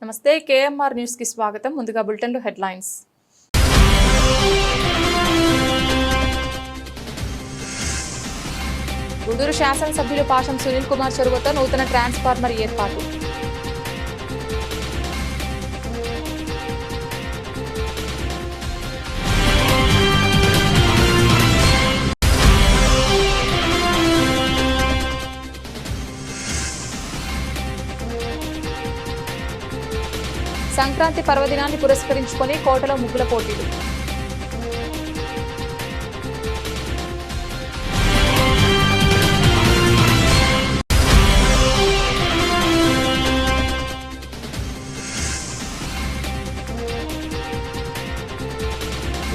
నమస్తే KMR news కి స్వాగతం. ముందుగా బులెటిన్లో హెడ్లైన్స్. గూడూరు శాసనసభ్యులు పాషం సునీల్ కుమార్ చొరవతో నూతన ట్రాన్స్ఫార్మర్ ఏర్పాటు. సంక్రాంతి పర్వదినాన్ని పురస్కరించుకొని కోటలో ముగ్గుల పోటీలు.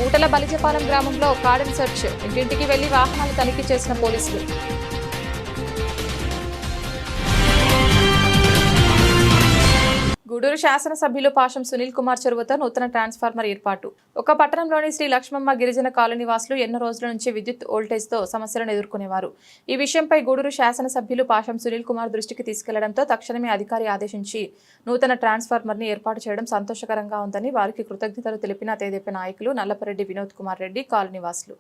ఊటల బలిజపాలెం గ్రామంలో కార్డన్ సెర్చ్, ఇంటింటికి వెళ్లి వాహనాలు తనిఖీ చేసిన పోలీసులు. గూడూరు శాసనసభ్యులు పాషం సునీల్ కుమార్ చొరవతో నూతన ట్రాన్స్ఫార్మర్ ఏర్పాటు. ఒక పట్టణంలోని శ్రీ లక్ష్మమ్మ గిరిజన కాలనీ వాసులు ఎన్నో రోజుల నుంచి విద్యుత్ వోల్టేజ్తో సమస్యలను ఎదుర్కొనేవారు. ఈ విషయంపై గూడూరు శాసనసభ్యులు పాషం సునీల్ కుమార్ దృష్టికి తీసుకెళ్లడంతో తక్షణమే అధికారి ఆదేశించి నూతన ట్రాన్స్ఫార్మర్ని ఏర్పాటు చేయడం సంతోషకరంగా ఉందని వారికి కృతజ్ఞతలు తెలిపిన తెదేపా నాయకులు నల్లపరెడ్డి వినోద్ కుమార్ రెడ్డి, కాలనీ వాసులు.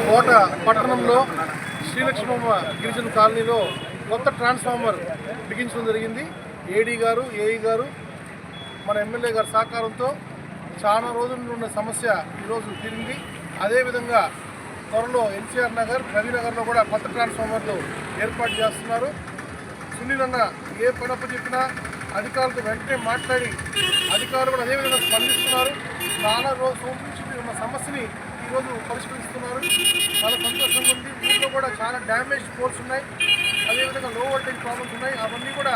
కోట పట్టణంలో శ్రీలక్ష్మమ్మ గిరిజన కాలనీలో కొత్త ట్రాన్స్ఫార్మర్ బిగించడం జరిగింది. ఏడీ గారు, ఏఈ గారు, మన ఎమ్మెల్యే గారి సహకారంతో చాలా రోజుల నుండి ఉన్న సమస్య ఈరోజు తీరింది. అదేవిధంగా త్వరలో ఎన్సీఆర్ నగర్, రవినగర్లో కూడా కొత్త ట్రాన్స్ఫార్మర్లు ఏర్పాటు చేస్తున్నారు. సునీల్ అన్న ఏ పనప్పు చెప్పినా అధికారులతో వెంటనే మాట్లాడి అధికారులు కూడా అదేవిధంగా స్పందిస్తున్నారు. చాలా రోజుల నుంచి ఉన్న సమస్యని ఈరోజు పరిష్కరిస్తున్నారు. చాలా సంతోషంగా ఉంది. ఊళ్ళో కూడా చాలా డ్యామేజ్ పోల్స్ ఉన్నాయి, అదేవిధంగా లో వోల్టేజ్ ప్రాబ్లమ్స్ ఉన్నాయి. అవన్నీ కూడా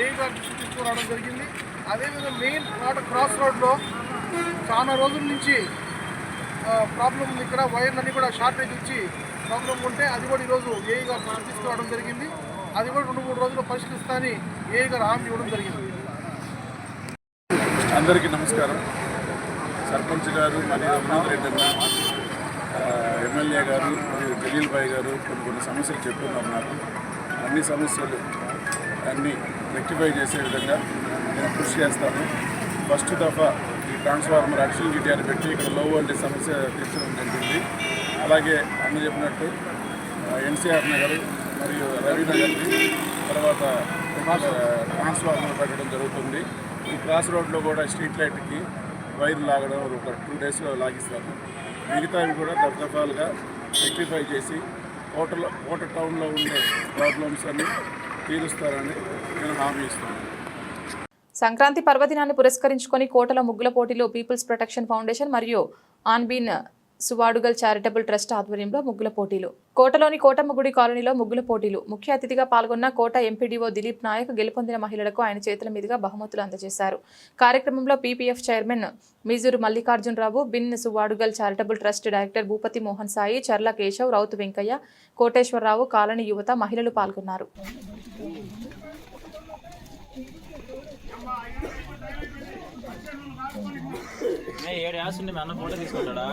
ఏగా దృష్టి తీసుకురావడం జరిగింది. అదేవిధంగా మెయిన్ క్రాస్ రోడ్లో చాలా రోజుల నుంచి ప్రాబ్లం ఉంది. ఇక్కడ వైర్లన్నీ కూడా షార్టేజ్ ఇచ్చి ప్రాబ్లం ఉంటే అది కూడా ఈరోజు ఏఈ గారు తీసుకురావడం జరిగింది. అది కూడా 2-3 రోజుల్లో పరిష్కరిస్తానని ఏఈ గారు హామీ ఇవ్వడం జరిగింది. అందరికీ నమస్కారం. సర్పంచ్ గారు మరియు వినోద్ రెడ్డి అన్న, ఎమ్మెల్యే గారు మరియు జలీల్ భాయ్ గారు కొన్ని సమస్యలు చెప్తున్నారు. నాకు అన్ని సమస్యలు అన్నీ రెక్టిఫై చేసే విధంగా నేను కృషి చేస్తాను. ఫస్ట్ దఫా ఈ ట్రాన్స్ఫార్మర్ అడిషనల్ డ్యూటీ పెట్టి ఇక్కడ లో వోల్టేజ్ సమస్య తీర్చడం జరిగింది. అలాగే అన్న చెప్పినట్టు ఎన్సీఆర్ నగర్ మరియు రవినగర్కి తర్వాత ట్రాన్స్ఫార్మర్ పెట్టడం జరుగుతుంది. ఈ క్రాస్ రోడ్లో కూడా స్ట్రీట్ లైట్కి వైర్ లాగడం ఒక 2 డేస్లో లాగిస్తాను. మిగతావి కూడా దఫాలుగా రెక్టిఫై చేసి కోట టౌన్లో ఉండే ప్రాబ్లమ్స్ అన్ని తీరుస్తారని నేను హామీ ఇస్తున్నాను. సంక్రాంతి పర్వదినాన్ని పురస్కరించుకొని కోటలో ముగ్గుల పోటీలు పీపుల్స్ ప్రొటెక్షన్ ఫౌండేషన్ మరియు ఆన్బీన్ సువాడుగల్ చారిటబుల్ ట్రస్ట్ ఆధ్వర్యంలో ముగ్గుల పోటీలు. కోటలోని కోటమ్మ గుడి కాలనీలో ముగ్గుల పోటీలు. ముఖ్య అతిథిగా పాల్గొన్న కోట ఎంపీడీఓ దిలీప్ నాయక్ గెలుపొందిన మహిళలకు ఆయన చేతుల మీదుగా బహుమతులు అందజేశారు. కార్యక్రమంలో పీపీఎఫ్ చైర్మన్ మీజూరు మల్లికార్జునరావు, బిన్ సువాడుగల్ charitable trust director Bhupathi Mohan Sai, Charla Keshav, Rautu Venkaiah, Koteswararao, colony యువత, మహిళలు పాల్గొన్నారు. ఫోటో తీసుకుంటాడా?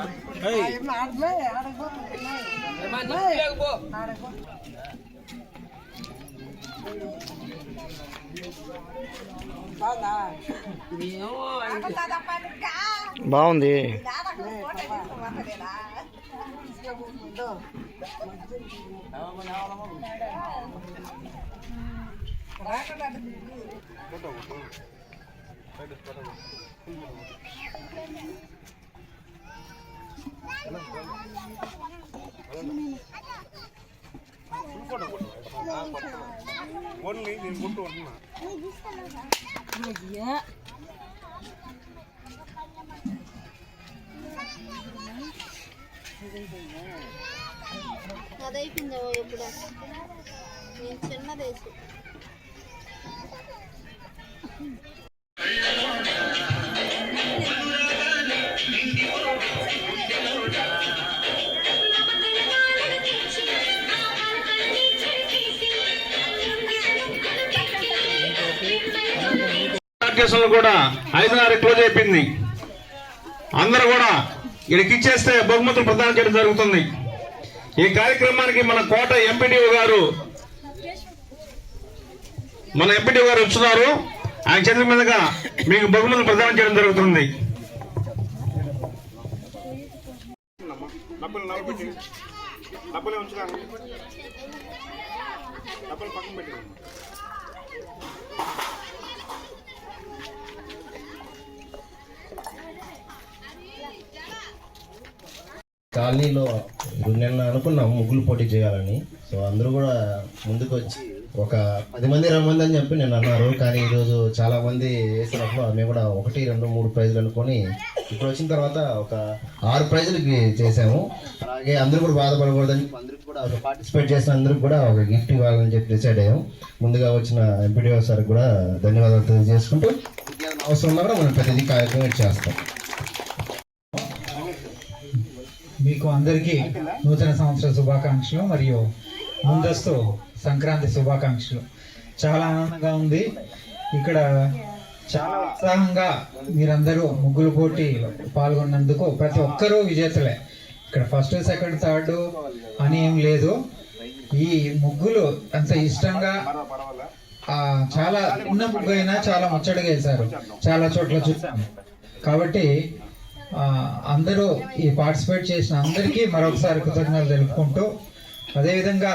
బాగుంది. ఓన్లీ నేను గుంటూ ఉంటున్నా. అదైపోయింది ఎప్పుడు నేను చిన్నదేసి కూడా 5:30 క్లోజ్ అయిపోయింది. అందరూ కూడా ఇక్కడికి ఇచ్చేస్తే బహుమతులు ప్రదానం చేయడం జరుగుతుంది. ఈ కార్యక్రమానికి మన కోట ఎంపీడీఓ గారు వచ్చున్నారు. ఆయన చేతుల మీదుగా మీకు బహుమతులు ప్రదానం చేయడం జరుగుతుంది. కాలనీలో నిన్న అనుకున్నాం ముగ్గులు పోటీ చేయాలని. సో అందరూ కూడా ముందుకు వచ్చి ఒక 10 మంది 20 మంది అని చెప్పి నేను అన్నారు. కానీ ఈరోజు చాలా మంది వేసినప్పుడు మేము కూడా 1, 2, 3 ప్రైజులు అనుకొని ఇప్పుడు వచ్చిన తర్వాత ఒక 6 ప్రైజులకి చేసాము. అలాగే అందరూ కూడా బాధపడకూడదని అందరికి కూడా ఒక పార్టిసిపేట్ చేసిన అందరికి కూడా ఒక గిఫ్ట్ ఇవ్వాలని చెప్పి డిసైడ్ అయ్యాం. ముందుగా వచ్చిన ఎంపీడీఓ సార్కి కూడా ధన్యవాదాలు తెలియజేసుకుంటూ అవసరం ఉన్నా కూడా మనం ప్రతిదీ కార్యక్రమం చేస్తాం. మీకు అందరికీ నూతన సంవత్సర శుభాకాంక్షలు మరియు ముందస్తు సంక్రాంతి శుభాకాంక్షలు. చాలా ఆనందంగా ఉంది. ఇక్కడ చాలా ఉత్సాహంగా మీరందరూ ముగ్గులు పోటీ పాల్గొన్నందుకు ప్రతి ఒక్కరూ విజేతలే. ఇక్కడ ఫస్ట్, సెకండ్, థర్డ్ అని ఏం లేదు. ఈ ముగ్గులు అంత ఇష్టంగా చాలా చిన్న ముగ్గు అయినా చాలా ముచ్చటగా వేశారు. చాలా చోట్ల చూసాము. కాబట్టి అందరూ ఈ పార్టిసిపేట్ చేసిన అందరికీ మరొకసారి కృతజ్ఞతలు తెలుపుకుంటూ, అదేవిధంగా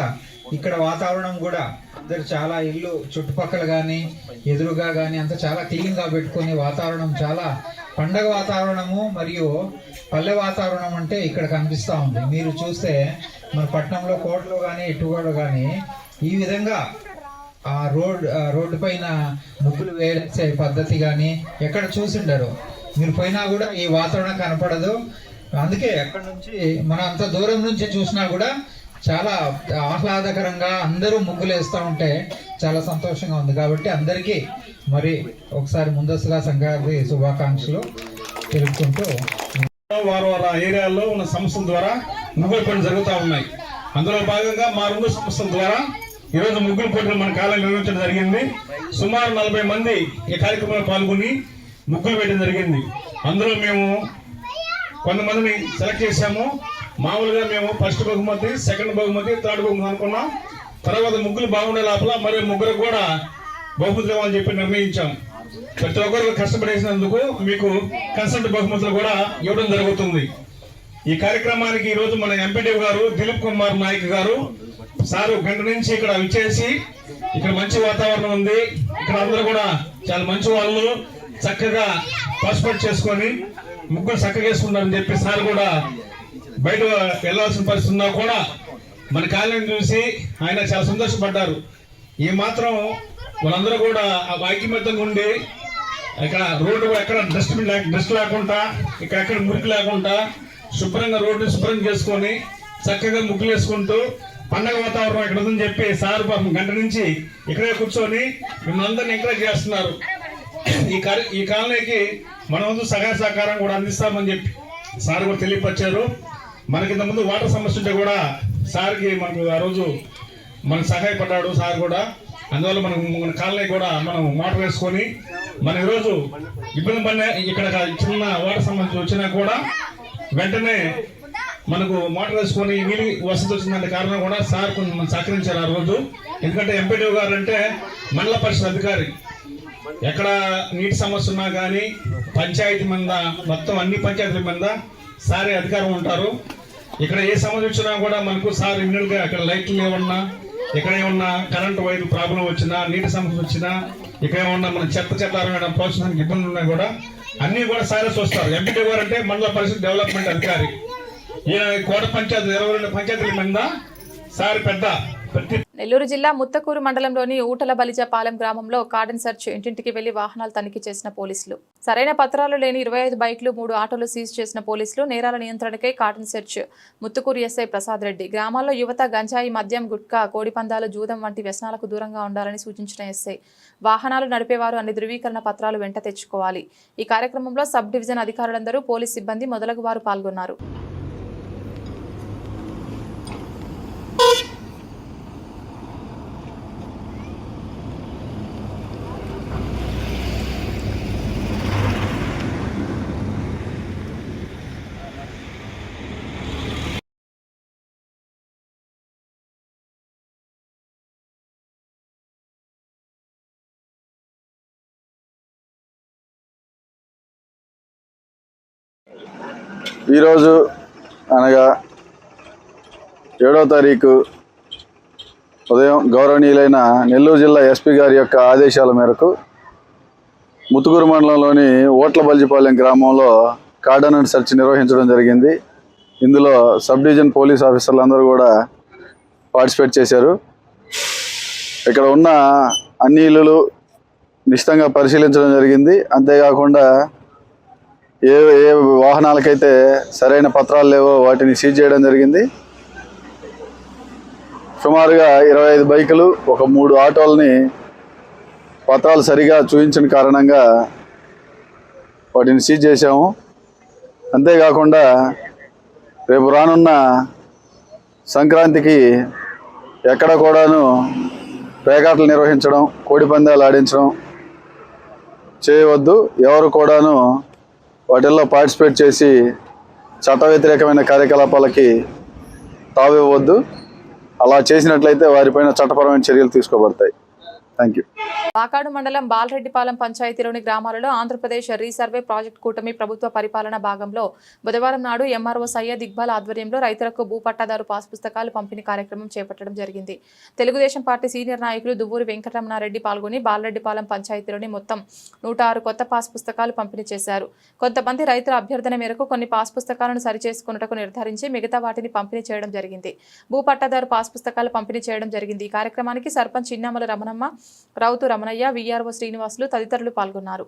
ఇక్కడ వాతావరణం కూడా అందరు చాలా ఇల్లు చుట్టుపక్కల కానీ ఎదురుగా కానీ అంతా చాలా క్లీన్గా పెట్టుకొని వాతావరణం చాలా పండగ వాతావరణము మరియు పల్లె వాతావరణం అంటే ఇక్కడ కనిపిస్తూ ఉంది. మీరు చూస్తే మన పట్టణంలో కోటలో కానీ ఇటుగోడ కానీ ఈ విధంగా ఆ రోడ్డు పైన ముగ్గులు వేసే పద్ధతి కానీ ఎక్కడ చూసిండరు. మీరు పోయినా కూడా ఈ వాతావరణం కనపడదు. అందుకే అక్కడ నుంచి మనం అంత దూరం నుంచి చూసినా కూడా చాలా ఆహ్లాదకరంగా అందరూ ముగ్గులు వేస్తూ ఉంటే చాలా సంతోషంగా ఉంది. కాబట్టి అందరికీ మరి ఒకసారి ముందస్తుగా సంక్రాంతి శుభాకాంక్షలు తెలుపుకుంటూ వారి ఏరియాల్లో ఉన్న సంస్థల ద్వారా ముగ్గులు పోటీలు జరుగుతూ ఉన్నాయి. అందులో భాగంగా మా 2 సంస్థల ద్వారా ఈరోజు ముగ్గులు పోటీలు మన కాలంలో నిర్వహించడం జరిగింది. సుమారు 40 మంది ఈ కార్యక్రమంలో పాల్గొని ముగ్గులు వేయడం జరిగింది. అందులో మేము కొంతమందిని సెలెక్ట్ చేశాము. మామూలుగా మేము ఫస్ట్ బహుమతి, సెకండ్ బహుమతి, థర్డ్ బహుమతి అనుకున్నాం. తర్వాత ముగ్గులు బాగుండే లోపల మరి ముగ్గురు కూడా బహుమతులు ఇవ్వాలని చెప్పి నిర్ణయించాం. ప్రతి ఒక్కరు కష్టపడేసినందుకు మీకు కన్సల్ట్ బహుమతులు కూడా ఇవ్వడం జరుగుతుంది. ఈ కార్యక్రమానికి ఈరోజు మన ఎంపీడీఓ గారు దిలీప్ కుమార్ నాయక్ గారు సారు గంట నుంచి ఇక్కడ విచ్చేసి ఇక్కడ మంచి వాతావరణం ఉంది, ఇక్కడ అందరూ కూడా చాలా మంచి వాళ్ళు చక్కగా పార్టిసిపేట్ చేసుకొని ముగ్గురు చక్కగా వేసుకున్నారని చెప్పి సార్ కూడా బయట వెళ్లాల్సిన పరిస్థితి ఉన్నా కూడా మన కాలనీ చూసి ఆయన చాలా సంతోషపడ్డారు. ఈ మాత్రం వాళ్ళందరూ కూడా ఐక్యమత్యంగా ఉండి ఇక్కడ రోడ్డు ఎక్కడ డస్ట్ లేకుండా ఎక్కడ మురికి లేకుండా శుభ్రంగా రోడ్డు శుభ్రం చేసుకొని చక్కగా ముగ్గులు వేసుకుంటూ పండగ వాతావరణం ఇక్కడ ఉందని చెప్పి సార్ పాపం గంట నుంచి ఇక్కడే కూర్చొని మిమ్మల్ని అందరినీ ఎంకరేజ్ చేస్తున్నారు. ఈ కాలనీకి మన ముందు సహాయ సహకారం కూడా అందిస్తామని చెప్పి సార్ కూడా తెలియపరిచారు. మనకి ఇంత ముందు వాటర్ సమస్య ఉంటే కూడా సార్కి మనకు ఆ రోజు మనకు సహాయపడ్డాడు సార్ కూడా. అందువల్ల మన కాలనీ కూడా మనం మోటార్ వేసుకొని మన ఈరోజు ఇబ్బంది పడిన ఇక్కడ చిన్న వాటర్ సమస్య వచ్చినా కూడా వెంటనే మనకు మోటార్ వేసుకొని నీళ్ళు వసతి వచ్చిందంటే కారణం కూడా సార్ కొంచెం సహకరించారు ఆ రోజు. ఎందుకంటే ఎంపీడీఓ గారు అంటే మండల పరిషత్ అధికారి. ఎక్కడ నీటి సమస్య ఉన్నా కానీ పంచాయతీ మీద మొత్తం అన్ని పంచాయతీల మీద సారే అధికారం ఉంటారు. ఇక్కడ ఏ సమస్య వచ్చినా కూడా మనకు సార్ ఇమ్మీడియట్గా అక్కడ లైట్లు ఏమన్నా, ఇక్కడ ఏమన్నా కరెంటు వైర్ ప్రాబ్లం వచ్చినా, నీటి సమస్య వచ్చినా, ఇక్కడ ఏమన్నా మన చెత్త ప్రోత్సాహానికి ఇబ్బందులు ఉన్నా కూడా అన్ని కూడా సారే చూస్తారు. ఎంపీడీ గారు అంటే మండల పరిషత్ డెవలప్మెంట్ అధికారి. ఈయన కోట పంచాయతీ 22 పంచాయతీల మీద సార్ పెద్ద నెల్లూరు జిల్లా ముత్తకూరు మండలంలోని ఊటల బలిజపాలెం గ్రామంలో కార్డన్ సెర్చ్ ఇంటింటికి వెళ్లి వాహనాలు తనిఖీ చేసిన పోలీసులు. సరైన పత్రాలు లేని 25 బైక్లు 3 ఆటోలు సీజ్ చేసిన పోలీసులు నేరాల నియంత్రణకై cordon search Muthukur SI Prasad Reddy గ్రామాల్లో యువత గంజాయి, మద్యం, గుట్కా, కోడిపందాలు, జూదం వంటి వ్యసనాలకు దూరంగా ఉండాలని సూచించిన ఎస్ఐ వాహనాలు నడిపేవారు అన్ని ధృవీకరణ పత్రాలు వెంట తెచ్చుకోవాలి. ఈ కార్యక్రమంలో సబ్ డివిజన్ అధికారులందరూ, పోలీస్ సిబ్బంది మొదలగు వారు పాల్గొన్నారు. ఈరోజు అనగా 7వ తారీఖు ఉదయం గౌరవనీయులైన నెల్లూరు జిల్లా ఎస్పీ గారి యొక్క ఆదేశాల మేరకు ముత్తుకూరు మండలంలోని ఓట్ల బల్జిపాలెం గ్రామంలో కార్డన్ సెర్చ్ నిర్వహించడం జరిగింది. ఇందులో సబ్ డివిజన్ పోలీస్ ఆఫీసర్లు అందరూ కూడా పార్టిసిపేట్ చేశారు. ఇక్కడ ఉన్న అన్ని ఇళ్ళు నిశితంగా పరిశీలించడం జరిగింది. అంతేకాకుండా ఏ వాహనాలకైతే సరైన పత్రాలు లేవో వాటిని సీజ్ చేయడం జరిగింది. సుమారుగా 25 బైకులు, ఒక 3 ఆటోలని పత్రాలు సరిగా చూపించిన కారణంగా వాటిని సీజ్ చేశాము. అంతేకాకుండా రేపు రానున్న సంక్రాంతికి ఎక్కడ కూడాను పేకాటలు నిర్వహించడం, కోడిపందాలు ఆడించడం చేయవద్దు. ఎవరు కూడాను వాటిల్లో పార్టిసిపేట్ చేసి చట్ట వ్యతిరేకమైన కార్యకలాపాలకి తావివ్వద్దు. అలా చేసినట్లయితే వారిపైన చట్టపరమైన చర్యలు తీసుకోబడతాయి. Thank you. వాకాడు మండలం బాలరెడ్డిపాలెం పంచాయతీలోని గ్రామాలలో ఆంధ్రప్రదేశ్ రీసర్వే ప్రాజెక్టు కూటమి ప్రభుత్వ పరిపాలన భాగంలో బుధవారం నాడు ఎంఆర్ఓ సయ్యద్ ఇక్బాల్ ఆధ్వర్యంలో రైతులకు భూపట్టాదారు పాస్ పుస్తకాలు పంపిణీ కార్యక్రమం చేపట్టడం జరిగింది. తెలుగుదేశం పార్టీ సీనియర్ నాయకులు దువ్వూరి వెంకటరమణారెడ్డి పాల్గొని బాలరెడ్డిపాలెం పంచాయతీలోని మొత్తం 106 కొత్త పాస్ పుస్తకాలు పంపిణీ చేశారు. కొంతమంది రైతుల అభ్యర్థన మేరకు కొన్ని పాస్ పుస్తకాలను సరిచేసుకున్నట్టుకు నిర్ధారించి మిగతా వాటిని పంపిణీ చేయడం జరిగింది. భూపట్టాదారు పాస్ పుస్తకాలు పంపిణీ చేయడం జరిగింది. ఈ కార్యక్రమానికి సర్పంచ్ చిన్నామల రమణమ్మ, రౌతు రమణయ్య, విఆర్ఓ శ్రీనివాసులు తదితరులు పాల్గొన్నారు.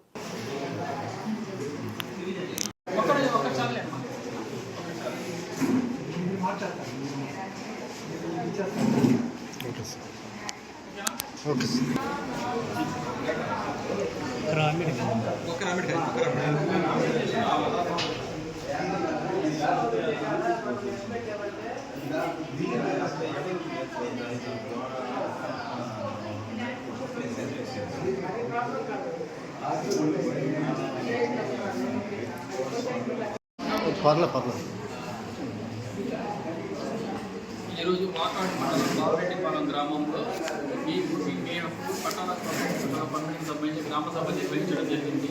ఈరోజు వాకాడు మండలం బాలరెడ్డిపాలెం గ్రామంలో పట్టణ పంపిణీకి సంబంధించి గ్రామ సభ నిర్వహించడం జరిగింది.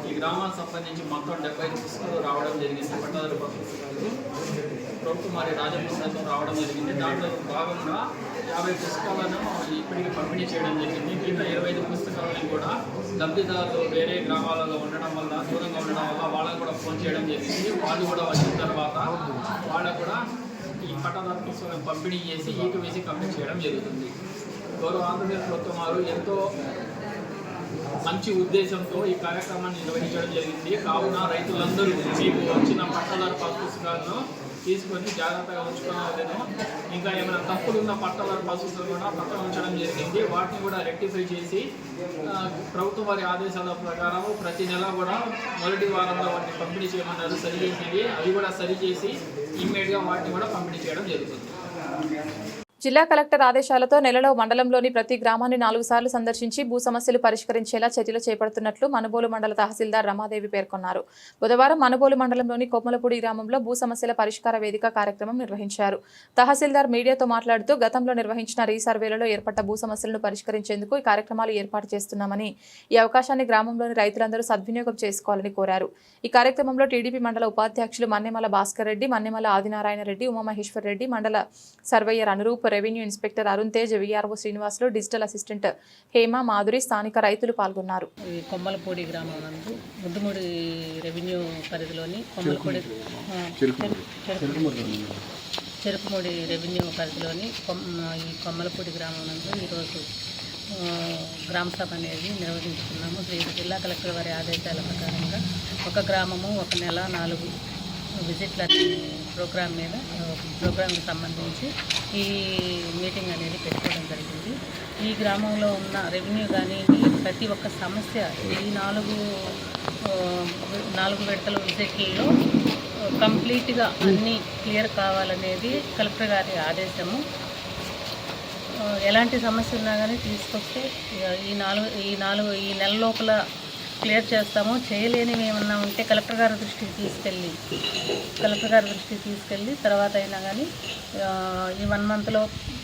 ఈ గ్రామానికి సంబంధించి మొత్తం 75 పుస్తకాలు రావడం జరిగింది. పట్టదారు పుస్తకాలు ప్రభుత్వమారి రాజప్రసాద్ రావడం జరిగింది. దాంట్లో భాగంగా 50 పుస్తకాలను ఇప్పటికీ పంపిణీ చేయడం జరిగింది. మిగతా 25 పుస్తకాలను కూడా లబ్ధిదారులు వేరే గ్రామాలలో ఉండడం వల్ల, దూరంగా ఉండడం వల్ల వాళ్ళకు కూడా ఫోన్ చేయడం జరిగింది. వాళ్ళు కూడా వచ్చిన తర్వాత వాళ్ళకు కూడా ఈ పట్టదారు పుస్తకాలను పంపిణీ చేసి ఈకవేసి కంప్లీట్ చేయడం జరుగుతుంది. గౌరవ ఆంధ్రప్రదేశ్ ప్రభుత్వం వారు ఎంతో మంచి ఉద్దేశంతో ఈ కార్యక్రమాన్ని నిర్వహించడం జరిగింది. కావున రైతులందరూ మీకు వచ్చిన పట్టదారు పాస్ పుస్తకాలను తీసుకొని జాగ్రత్తగా ఉంచుకోవాలను. ఇంకా ఏమైనా తప్పులు ఉన్న పట్టదారు పాస్ పుస్తకాలు కూడా పక్కన ఉంచడం జరిగింది. వాటిని కూడా రెక్టిఫై చేసి ప్రభుత్వం వారి ఆదేశాల ప్రకారం ప్రతి నెల కూడా మొదటి వారంలో వాటిని పంపిణీ చేయమన్నారు. సరి చేసేవి అవి కూడా సరిచేసి ఇమ్మీడియట్గా వాటిని కూడా పంపిణీ చేయడం జరుగుతుంది. జిల్లా కలెక్టర్ ఆదేశాలతో నెలలో మండలంలోని ప్రతి గ్రామాన్ని 4 సార్లు సందర్శించి భూ సమస్యలు పరిష్కరించేలా చర్యలు చేపడుతున్నట్లు మనుబోలు మండల తహసీల్దార్ రమాదేవి పేర్కొన్నారు. బుధవారం మనుబోలు మండలంలోని కొమ్మలపూడి గ్రామంలో భూ సమస్యల పరిష్కార వేదిక కార్యక్రమం నిర్వహించారు. తహసీల్దార్ మీడియాతో మాట్లాడుతూ గతంలో నిర్వహించిన రీసర్వేలలో ఏర్పడ్డ భూ సమస్యలను పరిష్కరించేందుకు ఈ కార్యక్రమాలు ఏర్పాటు చేస్తున్నామని, ఈ అవకాశాన్ని గ్రామంలోని రైతులందరూ సద్వినియోగం చేసుకోవాలని కోరారు. ఈ కార్యక్రమంలో టీడీపీ మండల ఉపాధ్యక్షులు మన్నెమల భాస్కర్ రెడ్డి, మన్నెమల ఆదినారాయణ రెడ్డి, ఉమామహేశ్వర్ రెడ్డి, మండల surveyor Anuroop, revenue inspector Arun Tej, VRO Srinivasulu, digital assistant Hema, Madhuri, స్థానిక రైతులు పాల్గొన్నారు. కొమ్మలపూడి గ్రామం నందు ముద్దుమూడి రెవెన్యూ పరిధిలోని కొమ్మలపూడి చెరుకుమూడి రెవెన్యూ పరిధిలోని ఈ కొమ్మలపూడి గ్రామం నందు ఈరోజు గ్రామ సభ అనేది నిర్వహించుకున్నాము. జిల్లా కలెక్టర్ వారి ఆదేశాల ప్రకారంగా ఒక గ్రామము ఒక నెల 4 విజిట్ల ప్రోగ్రామ్కి సంబంధించి ఈ మీటింగ్ అనేది పెట్టుకోవడం జరిగింది. ఈ గ్రామంలో ఉన్న రెవెన్యూ కానీ ప్రతి ఒక్క సమస్య ఈ 4 విడతల విజిట్లలో కంప్లీట్గా అన్నీ క్లియర్ కావాలనేది కలెక్టర్ గారి ఆదేశము. ఎలాంటి సమస్య ఉన్నా కానీ తీసుకొస్తే ఈ నెల లోపల క్లియర్ చేస్తాము. చేయలేనివి ఏమన్నా ఉంటే కలెక్టర్ గారి దృష్టికి తీసుకెళ్ళి తర్వాత అయినా కానీ ఈ 1 మంత్లో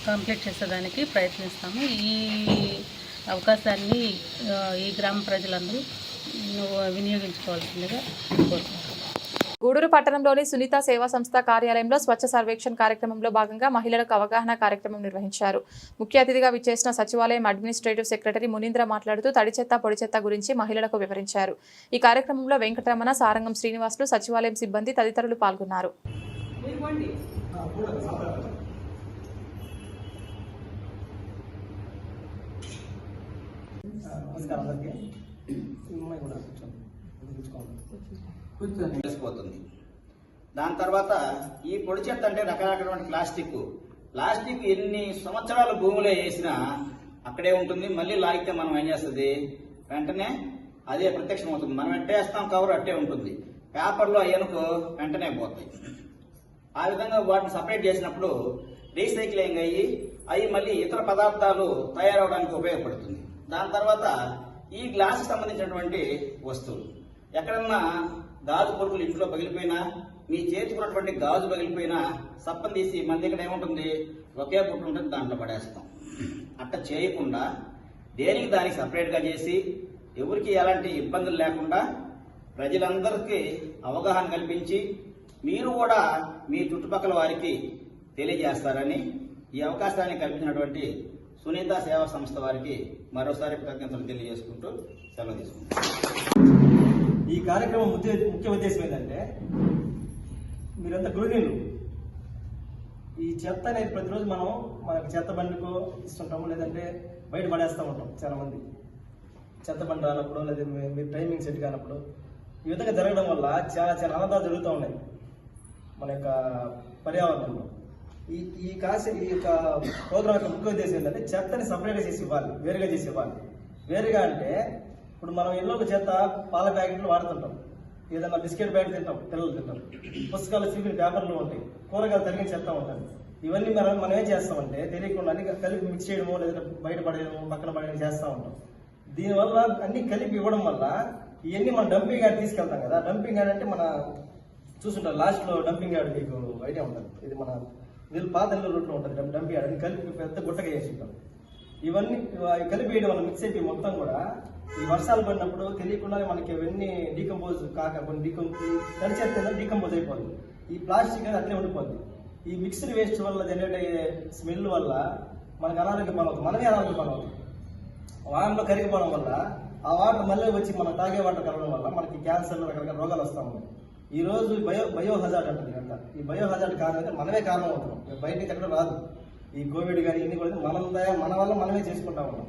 కంప్లీట్ చేసేదానికి ప్రయత్నిస్తాము. ఈ అవకాశాన్ని ఈ గ్రామ ప్రజలందరూ వినియోగించుకోవాల్సిందిగా కోరుతున్నాను. గూడూరు పట్టణంలోని సునీత సేవా సంస్థ కార్యాలయంలో స్వచ్ఛ సర్వేక్షణ్ కార్యక్రమంలో భాగంగా మహిళలకు అవగాహన కార్యక్రమం నిర్వహించారు. ముఖ్య అతిథిగా విచ్చేసిన సచివాలయం అడ్మినిస్ట్రేటివ్ సెక్రటరీ మునీంద్ర మాట్లాడుతూ తడి చెత్త పొడి చెత్త గురించి మహిళలకు వివరించారు. ఈ కార్యక్రమంలో వెంకటరమణ, సారంగం శ్రీనివాసులు, సచివాలయం సిబ్బంది తదితరులు పాల్గొన్నారు. తెలిసిపోతుంది. దాని తర్వాత ఈ పొడి చెత్త అంటే రకరకాలైన ప్లాస్టిక్ ఎన్ని సంవత్సరాలు భూమిలో వేసినా అక్కడే ఉంటుంది. మళ్ళీ లాగితే మనం ఏం చేస్తుంది, వెంటనే అదే ప్రత్యక్షం అవుతుంది. మనం ఎట్టేస్తాం కవర్ అట్టే ఉంటుంది. పేపర్లో అయ్యనుకో వెంటనే పోతాయి. ఆ విధంగా వాటిని సపరేట్ చేసినప్పుడు రీసైక్లింగ్ అయ్యి మళ్ళీ ఇతర పదార్థాలు తయారవడానికి ఉపయోగపడుతుంది. దాని తర్వాత ఈ గ్లాస్కి సంబంధించినటువంటి వస్తువులు ఎక్కడన్నా గాజు పొరుగులు ఇంట్లో పగిలిపోయినా, మీ చేతికున్నటువంటి గాజు పగిలిపోయినా సప్పని తీసి మన దగ్గర ఏముంటుంది, ఒకే పుట్టు ఉంటుంది, దాంట్లో పడేస్తాం. అట్లా చేయకుండా దేనికి దానికి సపరేట్గా చేసి ఎవరికి ఎలాంటి ఇబ్బందులు లేకుండా ప్రజలందరికీ అవగాహన కల్పించి మీరు కూడా మీ చుట్టుపక్కల వారికి తెలియజేస్తారని ఈ అవకాశాన్ని కల్పించినటువంటి సునీత సేవా సంస్థ వారికి మరోసారి కృతజ్ఞతలు తెలియజేసుకుంటూ సెలవు తీసుకుంటాం. ఈ కార్యక్రమం ముఖ్య ఉద్దేశం ఏంటంటే, మీరంతా గృహిణులు. ఈ చెత్త అనేది ప్రతిరోజు మనకి చెత్త బండికో ఇస్తుంటాము, లేదంటే బయట పడేస్తూ ఉంటాం. చాలా మంది చెత్త బండి రానప్పుడు, లేదా మీరు టైమింగ్ సెట్ కానప్పుడు ఈ విధంగా జరగడం వల్ల చాలా అనర్థాలు జరుగుతూ ఉన్నాయి మన యొక్క పర్యావరణంలో. ఈ యొక్క ప్రోగ్రాం యొక్క ముఖ్య ఉద్దేశం ఏంటంటే, చెత్తని సపరేట్గా చేసి ఇవ్వాలి, వేరుగా చేసి ఇవ్వాలి. వేరుగా అంటే ఇప్పుడు మనం ఇళ్ళలో చెత్త పాల ప్యాకెట్లు వాడుతుంటాం, ఏదైనా బిస్కెట్ ప్యాకెట్ తింటాం, పిల్లలు తింటారు, పుస్తకాలు చిరిగిన పేపర్లు ఉంటాయి, కూరగాయలు తరిగిన చెత్త ఉంటుంది. ఇవన్నీ మనం ఏం చేస్తామంటే తెలియకుండా అన్ని కలిపి మిక్స్ చేయడమో, లేదా బయట పడేయడమో, పక్కన పడేయడం చేస్తూ ఉంటాం. దీనివల్ల అన్ని కలిపి ఇవ్వడం వల్ల ఇవన్నీ మనం డంపింగ్ యార్డ్ తీసుకెళ్తాం కదా. డంపింగ్ యార్డ్ అంటే మన చూసుంటారు, లాస్ట్లో డంపింగ్ యార్డ్ మీకు ఐడియా ఉంటుంది. ఇది మన పాత రూట్లో ఉంటుంది డంపింగ్ యార్డ్. అది కలిపి పెద్ద గుట్టగా చేసి ఉంటాం. ఇవన్నీ కలిపి వేయడం వల్ల మిక్స్ అయిపోయి మొత్తం కూడా ఈ వర్షాలు పడినప్పుడు తెలియకుండానే మనకి ఇవన్నీ డీకంపోజ్ కాక కొన్ని తడి చెత్త డీకంపోజ్ అయిపోతుంది. ఈ ప్లాస్టిక్ అనేది అట్లే ఉండిపోతుంది. ఈ మిక్స్డ్ వేస్ట్ వల్ల జనరేట్ అయ్యే స్మెల్ వల్ల మనకు అనారోగ్య పాలవుతుంది, మనమే అనారోగ్య పాలవుతుంది. వానలో కరిగిపోవడం వల్ల ఆ వాటర్ మళ్ళీ వచ్చి మనం తాగే వాటర్ కలవడం వల్ల మనకి క్యాన్సర్లు రకరకాల రోగాలు వస్తూ ఉన్నాయి. ఈ రోజు బయో హజార్డ్ అంటుంది అంతా. ఈ బయో హజార్డ్ కారణం అయితే మనమే కారణం అవుతున్నాం. బయటకి ఎక్కడ రాదు. ఈ కోవిడ్ కానీ ఇన్ని కూడా మన వల్ల మనమే చేసుకుంటా ఉన్నాం.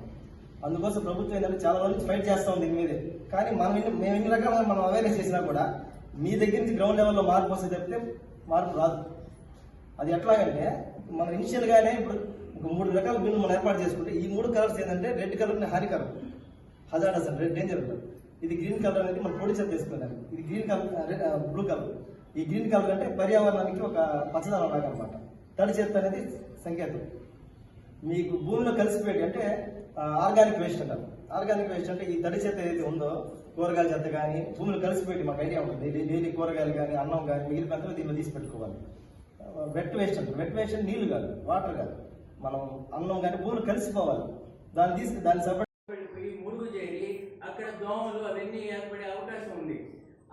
అందుకోసం ప్రభుత్వం ఏంటంటే చాలా రోజులు ఫైట్ చేస్తూ ఉంది దీని మీదే. కానీ మేము ఎన్ని రకాలుగా మనం అవేర్నెస్ చేసినా కూడా మీ దగ్గర నుంచి గ్రౌండ్ లెవెల్లో మార్పు వస్తే చెప్తే మార్పు రాదు. అది ఎట్లాగంటే మనం ఇనిషియల్గానే ఇప్పుడు 3 రకాల బిల్లు మనం ఏర్పాటు చేసుకుంటే ఈ 3 కలర్స్ ఏంటంటే రెడ్ కలర్ హానికరం, హజార్డస్ అంటే డేంజర్ ఉంటుంది. ఇది గ్రీన్ కలర్ అనేది మనం పొడి చెత్త తీసుకున్నాం. ఇది గ్రీన్ కలర్, బ్లూ కలర్. ఈ గ్రీన్ కలర్ అంటే పర్యావరణానికి ఒక పచ్చదనం లాగా అనమాట. తడి చెత్త అనేది సంకేతం. మీకు భూమిలో కలిసిపోయి అంటే ఆర్గానిక్ వేస్ట్ అంటారు. ఆర్గానిక్ వేస్ట్ అంటే ఈ తడి చెత్త ఏదైతే ఉందో, కూరగాయల చెత్త కానీ భూమిలో కలిసిపోయి మాకు ఐడియా ఉంటుంది. డైలీ కూరగాయలు కానీ అన్నం కానీ మిగిలిపోతే దీనిలో తీసి పెట్టుకోవాలి. వెట్ వేస్ట్ అంటారు. వెట్ వేస్ట్ అంటే నీళ్లు కాదు, వాటర్ కాదు. మనం అన్నం కానీ భూమిలో కలిసిపోవాలి. దాన్ని సపరేట్ మురుగు చేరి అక్కడ దోమలు అవన్నీ ఏర్పడే అవకాశం ఉంది.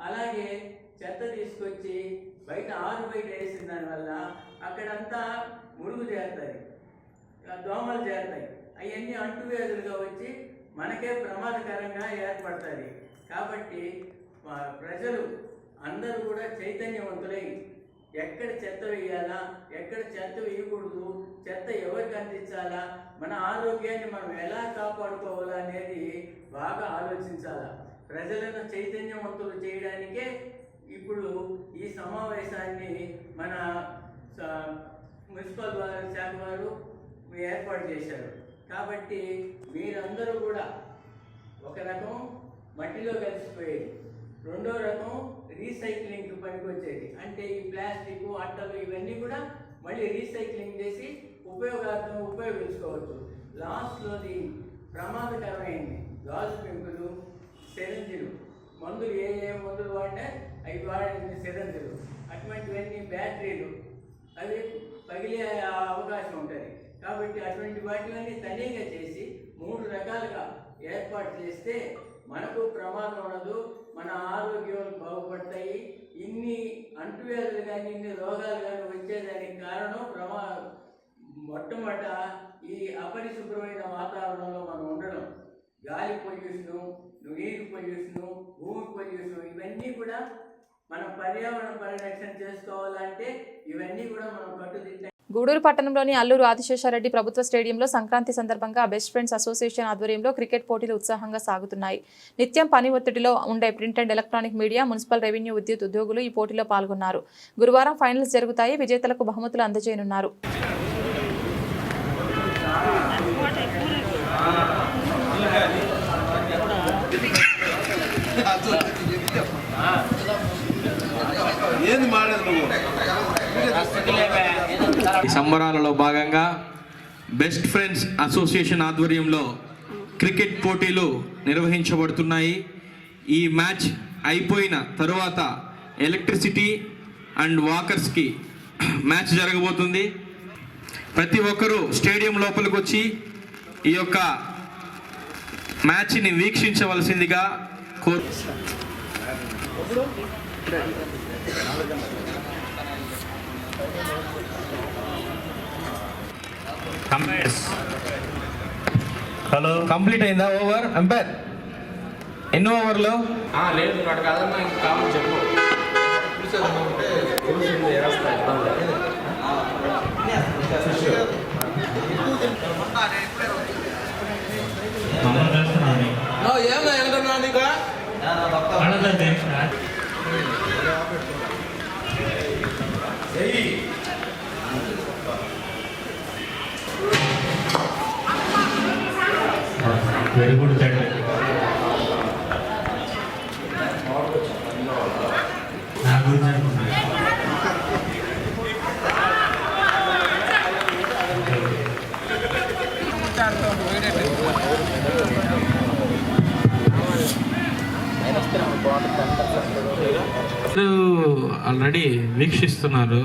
అలాగే చెత్త తీసుకొచ్చి బయట వేసిన దానివల్ల అక్కడంతా మురుగు చేరుతాయి, దోమలు చేరుతాయి. అవన్నీ అంటువ్యాధులుగా వచ్చి మనకే ప్రమాదకరంగా ఏర్పడతాయి. కాబట్టి ప్రజలు అందరూ కూడా చైతన్యవంతులై ఎక్కడ చెత్త వేయాలా, ఎక్కడ చెత్త వేయకూడదు, చెత్త ఎవరికి అందించాలా, మన ఆరోగ్యాన్ని మనం ఎలా కాపాడుకోవాలా అనేది బాగా ఆలోచించాలా. ప్రజలను చైతన్యవంతులు చేయడానికే ఇప్పుడు ఈ సమావేశాన్ని మన మున్సిపల్ శాఖ వారు ఏర్పాటు చేశారు. కాబట్టి మీరందరూ కూడా ఒక రకం మట్టిలో కలిసిపోయేది, రెండో రకం రీసైక్లింగ్ పనికి వచ్చేది. అంటే ఈ ప్లాస్టిక్, అట్టలు ఇవన్నీ కూడా మళ్ళీ రీసైక్లింగ్ చేసి ఉపయోగించుకోవచ్చు. లాస్ట్లోది ప్రమాదకరమైంది గాజు పెంకులు, సిరంజీలు, మందులు ఏ మందులు వాడినా అవి వాడింది సిరంజీలు, అటువంటివన్నీ బ్యాటరీలు అవి పగిలే అవకాశం ఉంటుంది. కాబట్టి అటువంటి వాటివన్నీ తనీగా చేసి 3 రకాలుగా ఏర్పాటు చేస్తే మనకు ప్రమాదం ఉండదు, మన ఆరోగ్యాలు బాగుపడతాయి. ఇన్ని అంటువ్యాధులు కానీ ఇన్ని రోగాలు కానీ వచ్చేదానికి కారణం మొట్టమొదట ఈ అపరిశుభ్రమైన వాతావరణంలో మనం ఉండడం. గాలి పొల్యూషను, నీరు పొల్యూషను, భూమి పొల్యూషను, ఇవన్నీ కూడా మనం పర్యావరణ పరిరక్షణ చేసుకోవాలంటే ఇవన్నీ కూడా మనం కట్టుదిట్ట. గూడూరు పట్టణంలోని అల్లూరు ఆదిశేషారెడ్డి ప్రభుత్వ స్టేడియంలో సంక్రాంతి సందర్భంగా బెస్ట్ ఫ్రెండ్స్ అసోసియేషన్ ఆధ్వర్యంలో క్రికెట్ పోటీలు ఉత్సాహంగా సాగుతున్నాయి. నిత్యం పని ఒత్తిడిలో ఉండే print and electronic media, municipal, revenue, విద్యుత్ ఉద్యోగులు ఈ పోటీలో పాల్గొన్నారు. గురువారం ఫైనల్స్ జరుగుతాయి. విజేతలకు బహుమతులు అందజేయనున్నారు. ఈ సంబరాలలో భాగంగా బెస్ట్ ఫ్రెండ్స్ అసోసియేషన్ ఆధ్వర్యంలో క్రికెట్ పోటీలు నిర్వహించబడుతున్నాయి. ఈ మ్యాచ్ అయిపోయిన తరువాత ఎలక్ట్రిసిటీ అండ్ వాకర్స్కి మ్యాచ్ జరగబోతుంది. ప్రతి ఒక్కరూ స్టేడియం లోపలికి వచ్చి ఈ యొక్క మ్యాచ్ని వీక్షించవలసిందిగా హలో, కంప్లీట్ అయిందా? ఓవర్ అంపైర్ ఎన్నో ఓవర్లో? లేదు నాకు కాదన్నా, ఇంకా కావాలి చెప్పు. ఏమన్నా ఏంటన్నా నీకు వెరీ గుడ్ థ్యాంక్ నా గురించి ఆల్రెడీ వీక్షిస్తున్నారు.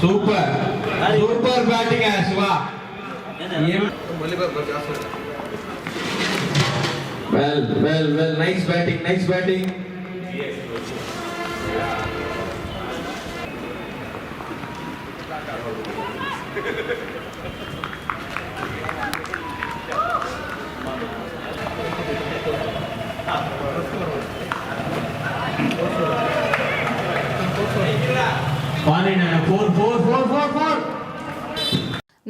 Super batting Shiva. Well nice batting.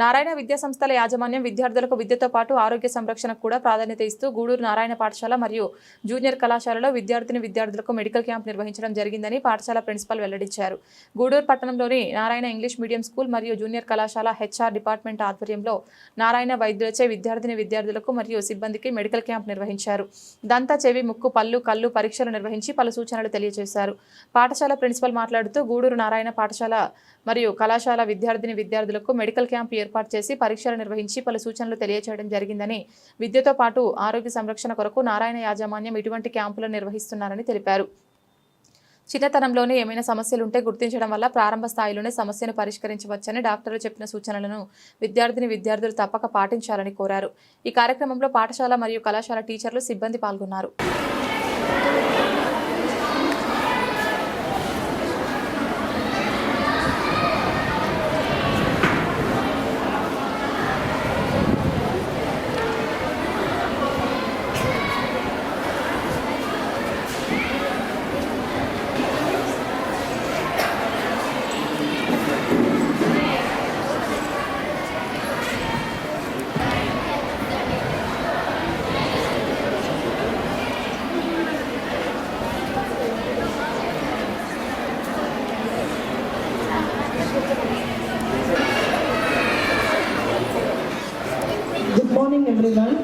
Narayana విద్యా సంస్థల యాజమాన్యం విద్యార్థులకు విద్యతో పాటు ఆరోగ్య సంరక్షణకు కూడా ప్రాధాన్యత ఇస్తూ గూడూరు నారాయణ పాఠశాల మరియు జూనియర్ కళాశాలలో విద్యార్థులకు మెడికల్ క్యాంప్ నిర్వహించడం జరిగిందని పాఠశాల ప్రిన్సిపల్ వెల్లడించారు. గూడూరు పట్టణంలోని నారాయణ ఇంగ్లీష్ మీడియం స్కూల్ మరియు జూనియర్ కళాశాల హెచ్ఆర్ డిపార్ట్మెంట్ ఆధ్వర్యంలో నారాయణ వైద్యులచే విద్యార్థులకు మరియు సిబ్బందికి మెడికల్ క్యాంప్ నిర్వహించారు. దంత, చెవి, ముక్కు, పళ్ళు, కళ్ళు పరీక్షలు నిర్వహించి పలు సూచనలు తెలియజేశారు. పాఠశాల ప్రిన్సిపల్ మాట్లాడుతూ గూడూరు నారాయణ పాఠశాల మరియు కళాశాల విద్యార్థులకు మెడికల్ క్యాంప్ ఏర్పాటు చేసి పరీక్షలు నిర్వహించి పలు సూచనలు తెలియజేయడం జరిగిందని, విద్యతో పాటు ఆరోగ్య సంరక్షణ కొరకు నారాయణ యాజమాన్యం ఇటువంటి క్యాంపులను నిర్వహిస్తున్నారని తెలిపారు. చిన్నతనంలోనే ఏమైనా సమస్యలుంటే గుర్తించడం వల్ల ప్రారంభ స్థాయిలోనే సమస్యను పరిష్కరించవచ్చని డాక్టర్లు చెప్పిన సూచనలను విద్యార్థులు తప్పక పాటించాలని కోరారు. ఈ కార్యక్రమంలో పాఠశాల మరియు కళాశాల టీచర్లు, సిబ్బంది పాల్గొన్నారు. Good morning, everyone.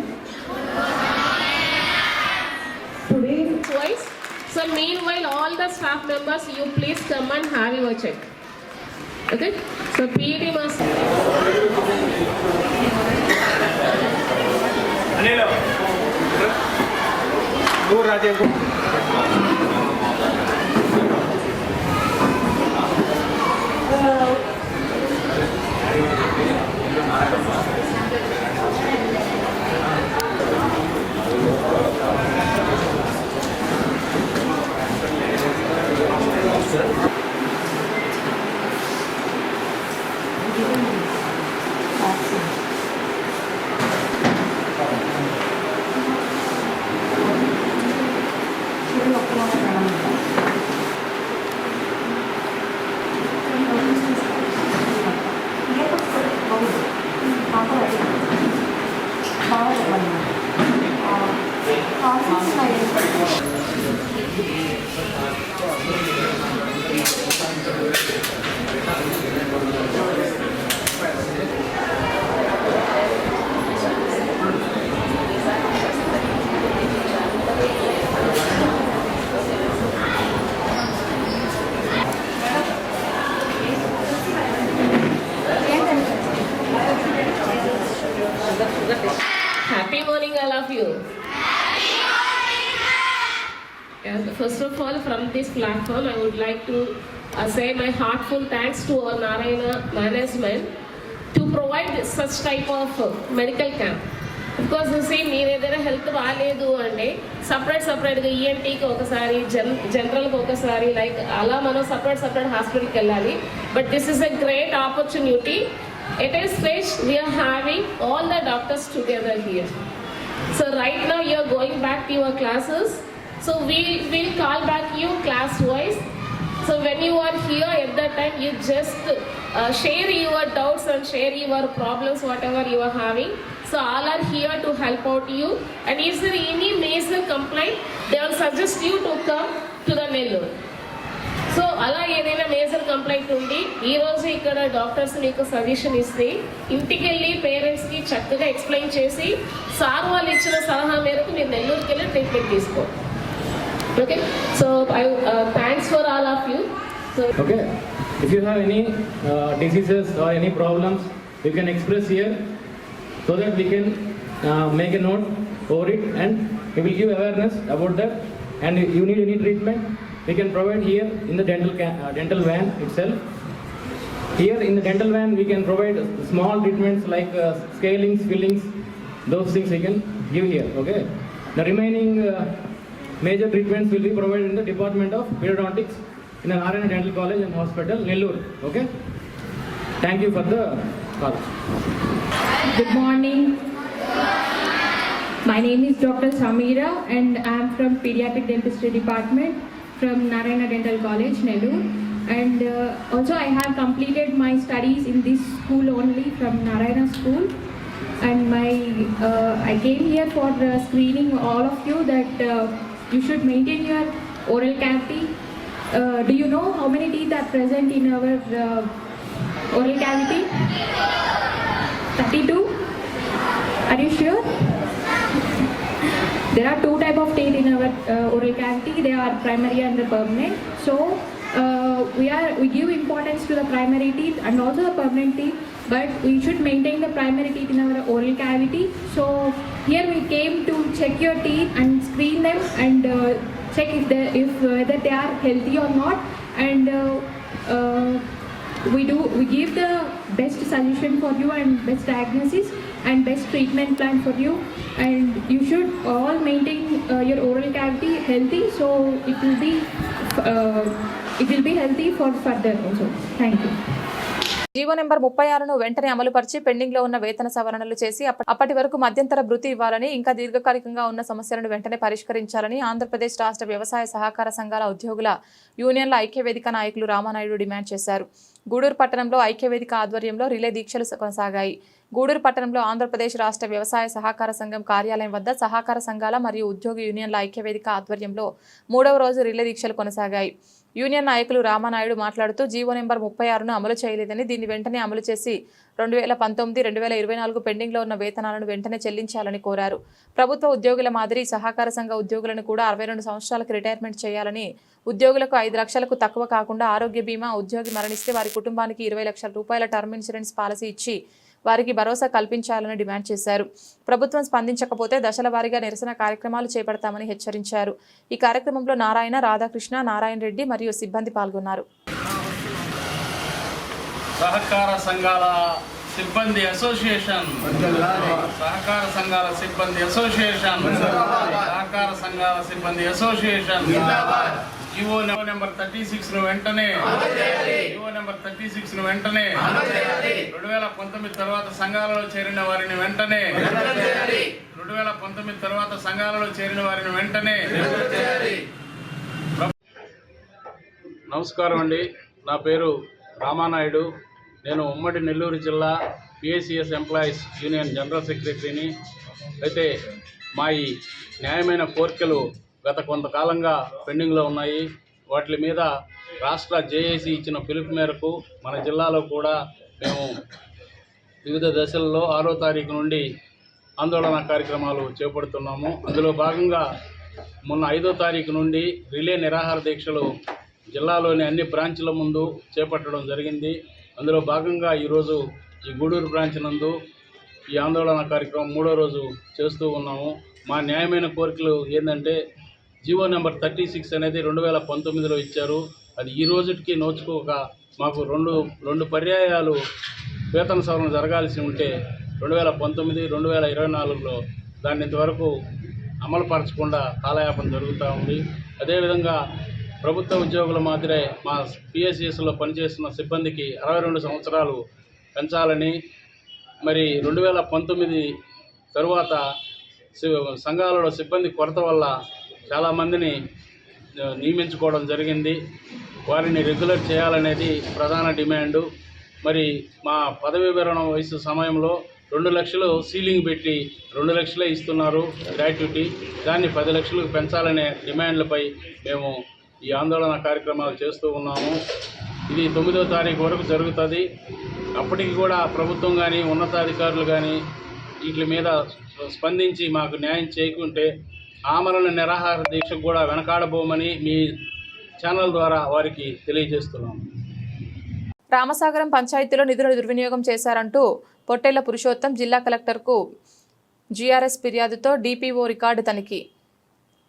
Today, twice. So meanwhile, all the staff members, you please come and have your check. Okay? So PD must. Anilo. Go Rajev. Happy morning, all of you. First of all, from this platform, I would like to say my heartful thanks to our Narayana management to provide such type of medical camp. Because you see, మీరు ఏదైనా health బాగాలేదు అంటే సపరేట్గా ఈఎన్టీకి ఒకసారి జనరల్కి ఒకసారి like అలా మనం separate హాస్పిటల్కి వెళ్ళాలి. But this is a great opportunity. At a stage, we are having all the doctors together here. So right now you are going back to your classes. So we will call back you class-wise. So when you are here at that time, you just share your doubts and share your problems, whatever you are having. So all are here to help out you. And is there any major complaint, they will suggest you to come to the Nellore. So అలా ఏదైనా major complaint ఉండి ఈరోజు ఇక్కడ doctors మీకు suggestion ఇస్తే ఇంటికి వెళ్ళి పేరెంట్స్కి చక్కగా ఎక్స్ప్లెయిన్ చేసి సార్ వాళ్ళు ఇచ్చిన సలహా మేరకు మీరు నెల్లూరుకి వెళ్ళి ట్రీట్మెంట్ తీసుకో. Okay, so I thanks for all of you. Okay, if you have any diseases or any problems you can express here so that we can make a note over it and we will give awareness about that. And you need any treatment, we can provide here in the dental van itself. Here in the dental van we can provide small treatments like scalings, fillings, those things we can give here. Okay, the remaining major treatments will be provided in the Department of Periodontics in the Narayana Dental College and Hospital, Nellore. Okay, thank you for the call. Good morning. My name is Dr. Samira and I am from Pediatric Dentistry Department from Narayana Dental College, Nellore. And also I have completed my studies in this school only, from Narayana School. And I came here for screening all of you that you should maintain your oral cavity. Do you know how many teeth are present in our oral cavity? 32? Are you sure? There are two types of teeth in our oral cavity. They are primary and the permanent. So we give importance to the primary teeth and also the permanent teeth, but we should maintain the primary teeth in our oral cavity. So here we came to check your teeth and screen them and check if whether they are healthy or not, and we give the best solution for you and best diagnosis and best treatment plan for you, and you should all maintain your oral cavity healthy, so it will be healthy for further also. Thank you. GO number 36ను వెంటనే అమలుపరిచి pending లో ఉన్న వేతన సవరణలు చేసి అప్పటి వరకు మధ్యంతర భృతి ఇవ్వాలని, ఇంకా దీర్ఘకాలికంగా ఉన్న సమస్యలను వెంటనే పరిష్కరించాలని ఆంధ్రప్రదేశ్ రాష్ట్ర వ్యవసాయ సహకార సంఘాల ఉద్యోగుల యూనియన్ల ఐక్యవేదిక నాయకులు రామానాయుడు డిమాండ్ చేశారు. గూడూరు పట్టణంలో ఐక్యవేదిక ఆధ్వర్యంలో రిలే దీక్షలు కొనసాగాయి. గూడూరు పట్టణంలో ఆంధ్రప్రదేశ్ రాష్ట్ర వ్యవసాయ సహకార సంఘం కార్యాలయం వద్ద సహకార సంఘాల మరియు ఉద్యోగి యూనియన్ల ఐక్యవేదిక ఆధ్వర్యంలో 3వ రోజు రిలే దీక్షలు కొనసాగాయి. యూనియన్ నాయకులు రామానాయుడు మాట్లాడుతూ జీవో నెంబర్ 36ను అమలు చేయలేదని, దీన్ని వెంటనే అమలు చేసి 2019-2024 పెండింగ్లో ఉన్న వేతనాలను వెంటనే చెల్లించాలని కోరారు. ప్రభుత్వ ఉద్యోగుల మాదిరి సహకార సంఘ ఉద్యోగులను కూడా 62 సంవత్సరాలకు రిటైర్మెంట్ చేయాలని, ఉద్యోగులకు 5 లక్షలకు తక్కువ కాకుండా ఆరోగ్య బీమా, ఉద్యోగి మరణిస్తే వారి కుటుంబానికి 20 లక్షల రూపాయల టర్మ్ ఇన్సూరెన్స్ పాలసీ ఇచ్చి వారికి భరోసా కల్పించాలని డిమాండ్ చేశారు. ప్రభుత్వం స్పందించకపోతే దశల వారీగా నిరసన కార్యక్రమాలు చేపడతామని హెచ్చరించారు. ఈ కార్యక్రమంలో నారాయణ, రాధాకృష్ణ, నారాయణ రెడ్డి మరియు సిబ్బంది పాల్గొన్నారు. సహకార సంఘాల సిబ్బంది అసోసియేషన్, సహకార సంఘాల సిబ్బంది అసోసియేషన్, సహకార సంఘాల సిబ్బంది అసోసియేషన్ జీవో నెంబర్ 36ను వెంటనే, జీవో నెంబర్ 36ను వెంటనే, 2019 తర్వాత సంఘాలలో చేరిన వారిని వెంటనే, 2019 తర్వాత సంఘాలలో చేరిన వారిని వెంటనే. నమస్కారం అండి, నా పేరు రామానాయుడు. నేను ఉమ్మడి నెల్లూరు జిల్లా PACS ఎంప్లాయీస్ యూనియన్ జనరల్ సెక్రటరీని. అయితే మా ఈ న్యాయమైన కోరికలు గత కొంతకాలంగా పెండింగ్లో ఉన్నాయి. వాటి మీద రాష్ట్ర JAC ఇచ్చిన పిలుపు మేరకు మన జిల్లాలో కూడా మేము వివిధ దశల్లో 6వ తారీఖు నుండి ఆందోళన కార్యక్రమాలు చేపడుతున్నాము. అందులో భాగంగా మొన్న 5వ తారీఖు నుండి రిలే నిరాహార దీక్షలు జిల్లాలోని అన్ని బ్రాంచ్ల ముందు చేపట్టడం జరిగింది. అందులో భాగంగా ఈరోజు ఈ గూడూరు బ్రాంచ్ నందు ఈ ఆందోళన కార్యక్రమం 3వ రోజు చేస్తూ ఉన్నాము. మా న్యాయమైన కోరికలు ఏంటంటే, జీవో నెంబర్ 36 అనేది 2019లో ఇచ్చారు. అది ఈ రోజుకి నోచుకోక మాకు రెండు పర్యాయాలు వేతన సవరణ జరగాల్సి ఉంటే 2019, 2024లో దాన్ని ఇంతవరకు అమలు పరచకుండా కాలయాపన జరుగుతూ ఉంది. అదేవిధంగా ప్రభుత్వ ఉద్యోగుల మాదిరే మా PACSలో పనిచేస్తున్న సిబ్బందికి 62 సంవత్సరాలు పెంచాలని, మరి 2019 తరువాత సంఘాలలో సిబ్బంది కొరత వల్ల చాలామందిని నియమించుకోవడం జరిగింది. వారిని రెగ్యులర్ చేయాలనేది ప్రధాన డిమాండు. మరి మా పదవీ విరమణ వయసు సమయంలో 2 లక్షలు సీలింగ్ పెట్టి 2 లక్షలే ఇస్తున్నారు గ్రాట్యుటీ. దాన్ని 10 లక్షలకు పెంచాలనే డిమాండ్లపై మేము ఈ ఆందోళన కార్యక్రమాలు చేస్తూ ఉన్నాము. ఇది 9వ తారీఖు వరకు జరుగుతుంది. అప్పటికి కూడా ప్రభుత్వం కానీ ఉన్నతాధికారులు కానీ వీటి మీద స్పందించి మాకు న్యాయం చేయకుంటే ఆమరణ నిరాహార దీక్షకు కూడా వెనకాడబోమని మీ ఛానల్ ద్వారా వారికి తెలియజేస్తున్నాము. రామసాగరం పంచాయతీలో నిధుల దుర్వినియోగం చేశారంటూ పొట్టేళ్ల పురుషోత్తం జిల్లా కలెక్టర్కు GRS ఫిర్యాదుతో DPO రికార్డు తనిఖీ.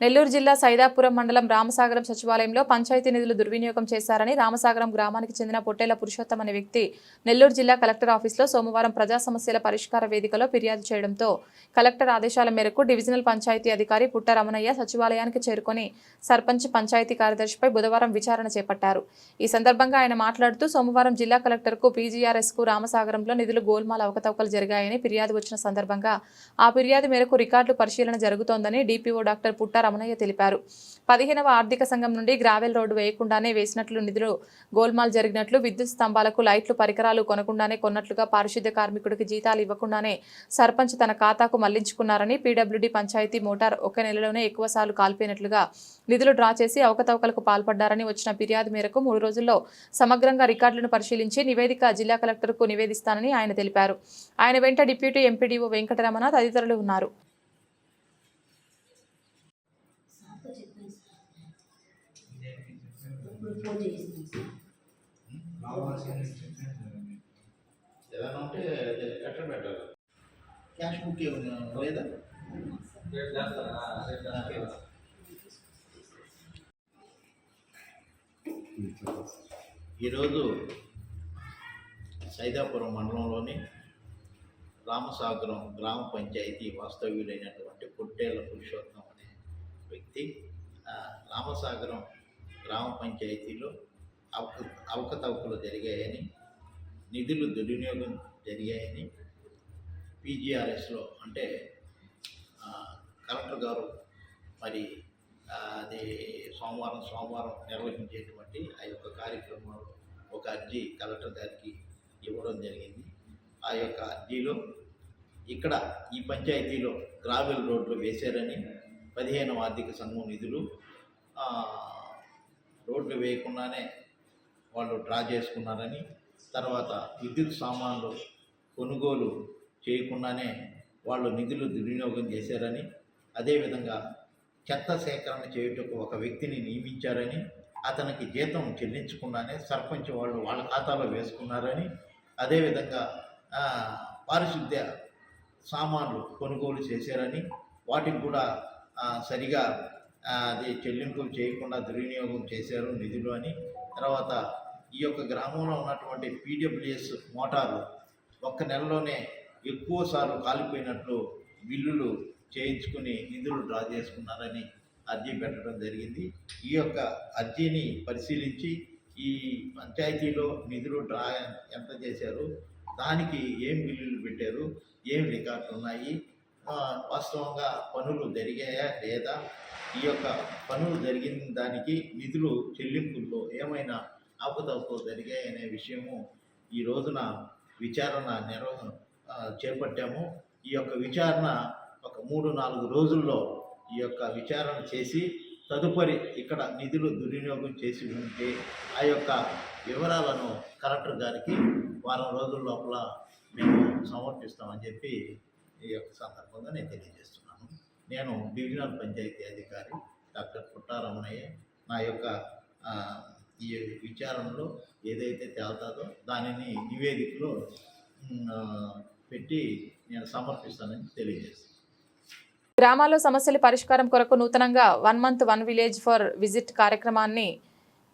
నెల్లూరు జిల్లా సైదాపురం మండలం రామసాగరం సచివాలయంలో పంచాయతీ నిధులు దుర్వినియోగం చేశారని రామసాగరం గ్రామానికి చెందిన పొట్టేళ్ల పురుషోత్తం అనే వ్యక్తి నెల్లూరు జిల్లా కలెక్టర్ ఆఫీసులో సోమవారం ప్రజా సమస్యల పరిష్కార వేదికలో ఫిర్యాదు చేయడంతో కలెక్టర్ ఆదేశాల మేరకు డివిజనల్ పంచాయతీ అధికారి పుట్ట రమణయ్య సచివాలయానికి చేరుకొని సర్పంచ్, పంచాయతీ కార్యదర్శిపై బుధవారం విచారణ చేపట్టారు. ఈ సందర్భంగా ఆయన మాట్లాడుతూ సోమవారం జిల్లా కలెక్టర్కు PGRSకు రామసాగరంలో నిధులు గోల్మాల్ అవకతవకలు జరిగాయని ఫిర్యాదు వచ్చిన సందర్భంగా ఆ ఫిర్యాదు మేరకు రికార్డులు పరిశీలన జరుగుతోందని DPO డాక్టర్ పుట్ట రమణయ్య తెలిపారు. 15వ ఆర్థిక సంఘం నుండి గ్రావెల్ రోడ్డు వేయకుండానే వేసినట్లు, నిధులు గోల్మాల్ జరిగినట్లు, విద్యుత్ స్తంభాలకు లైట్లు పరికరాలు కొనకుండానే కొన్నట్లుగా, పారిశుద్ధ్య కార్మికుడికి జీతాలు ఇవ్వకుండానే సర్పంచ్ తన ఖాతాకు మళ్లించుకున్నారని, PWD పంచాయతీ మోటార్ ఒక నెలలోనే ఎక్కువసార్లు కాల్పోయినట్లుగా నిధులు డ్రా చేసి అవకతవకలకు పాల్పడ్డారని వచ్చిన ఫిర్యాదు మేరకు 3 రోజుల్లో సమగ్రంగా రికార్డులను పరిశీలించి నివేదిక జిల్లా కలెక్టర్కు నివేదిస్తానని ఆయన తెలిపారు. ఆయన వెంట డిప్యూటీ ఎంపీడీఓ వెంకటరమణ తదితరులు ఉన్నారు. క్యాష్ బుక్ లేదా ఈరోజు సైదాపురం మండలంలోని రామసాగరం గ్రామ పంచాయతీ వాస్తవ్యులైనటువంటి పొట్టేళ్ల పురుషోత్తం అనే వ్యక్తి రామసాగరం గ్రామ పంచాయతీలో అవకతవకలు జరిగాయని, నిధులు దుర్వినియోగం జరిగాయని పీజీఆర్ఎస్లో అంటే కలెక్టర్ గారు మరి అది సోమవారం నిర్వహించేటువంటి ఆ యొక్క కార్యక్రమంలో ఒక అర్జీ కలెక్టర్ గారికి ఇవ్వడం జరిగింది. ఆ యొక్క అర్జీలో ఇక్కడ ఈ పంచాయతీలో గ్రావెల్ రోడ్లు వేశారని, 15వ ఆర్థిక సంఘం నిధులు రోడ్లు వేయకుండానే వాళ్ళు డ్రా చేసుకున్నారని, తర్వాత విద్యుత్ సామాన్లు కొనుగోలు చేయకుండానే వాళ్ళు నిధులు దుర్వినియోగం చేశారని, అదేవిధంగా చెత్త సేకరణ చేయుటకు ఒక వ్యక్తిని నియమించారని, అతనికి జీతం చెల్లించకుండానే సర్పంచ్ వాళ్ళు వాళ్ళ ఖాతాలో వేసుకున్నారని, అదేవిధంగా పారిశుద్ధ్య సామాన్లు కొనుగోలు చేశారని, వాటికి కూడా సరిగా అది చెల్లింపులు చేయకుండా దుర్వినియోగం చేశారు నిధులు అని, తర్వాత ఈ యొక్క గ్రామంలో ఉన్నటువంటి పీడబ్ల్యూఎస్ మోటార్లు ఒక్క నెలలోనే ఎక్కువసార్లు కాలిపోయినట్లు బిల్లులు చేయించుకుని నిధులు డ్రా చేసుకున్నారని అర్జీ పెట్టడం జరిగింది. ఈ యొక్క అర్జీని పరిశీలించి ఈ పంచాయతీలో నిధులు డ్రా ఎంత చేశారు, దానికి ఏం బిల్లులు పెట్టారు, ఏం రికార్డులు ఉన్నాయి, వాస్తవంగా పనులు జరిగాయా లేదా, ఈ యొక్క పనులు జరిగిన దానికి నిధులు చెల్లింపుల్లో ఏమైనా అవకతవకలు జరిగాయనే విషయము ఈ రోజున విచారణ చేపట్టాము. ఈ యొక్క విచారణ ఒక 3-4 రోజుల్లో ఈ యొక్క విచారణ చేసి తదుపరి ఇక్కడ నిధులు దుర్వినియోగం చేసి ఉంటే ఆ యొక్క వివరాలను కలెక్టర్ గారికి వారం రోజుల లోపల మేము సమర్పిస్తామని చెప్పి ఈ యొక్క సందర్భంగా నేను తెలియజేస్తున్నాను. నేను డివిజనల్ పంచాయతీ అధికారి డాక్టర్ పుట్టారమణయ్య. నా యొక్క ఈ విచారణలో ఏదైతే తేల్తాదో దానిని నివేదికలో పెట్టి నేను సమర్పిస్తానని తెలియజేస్తాను. గ్రామాల్లో సమస్యల పరిష్కారం కొరకు నూతనంగా 1 month 1 village ఫర్ విజిట్ కార్యక్రమాన్ని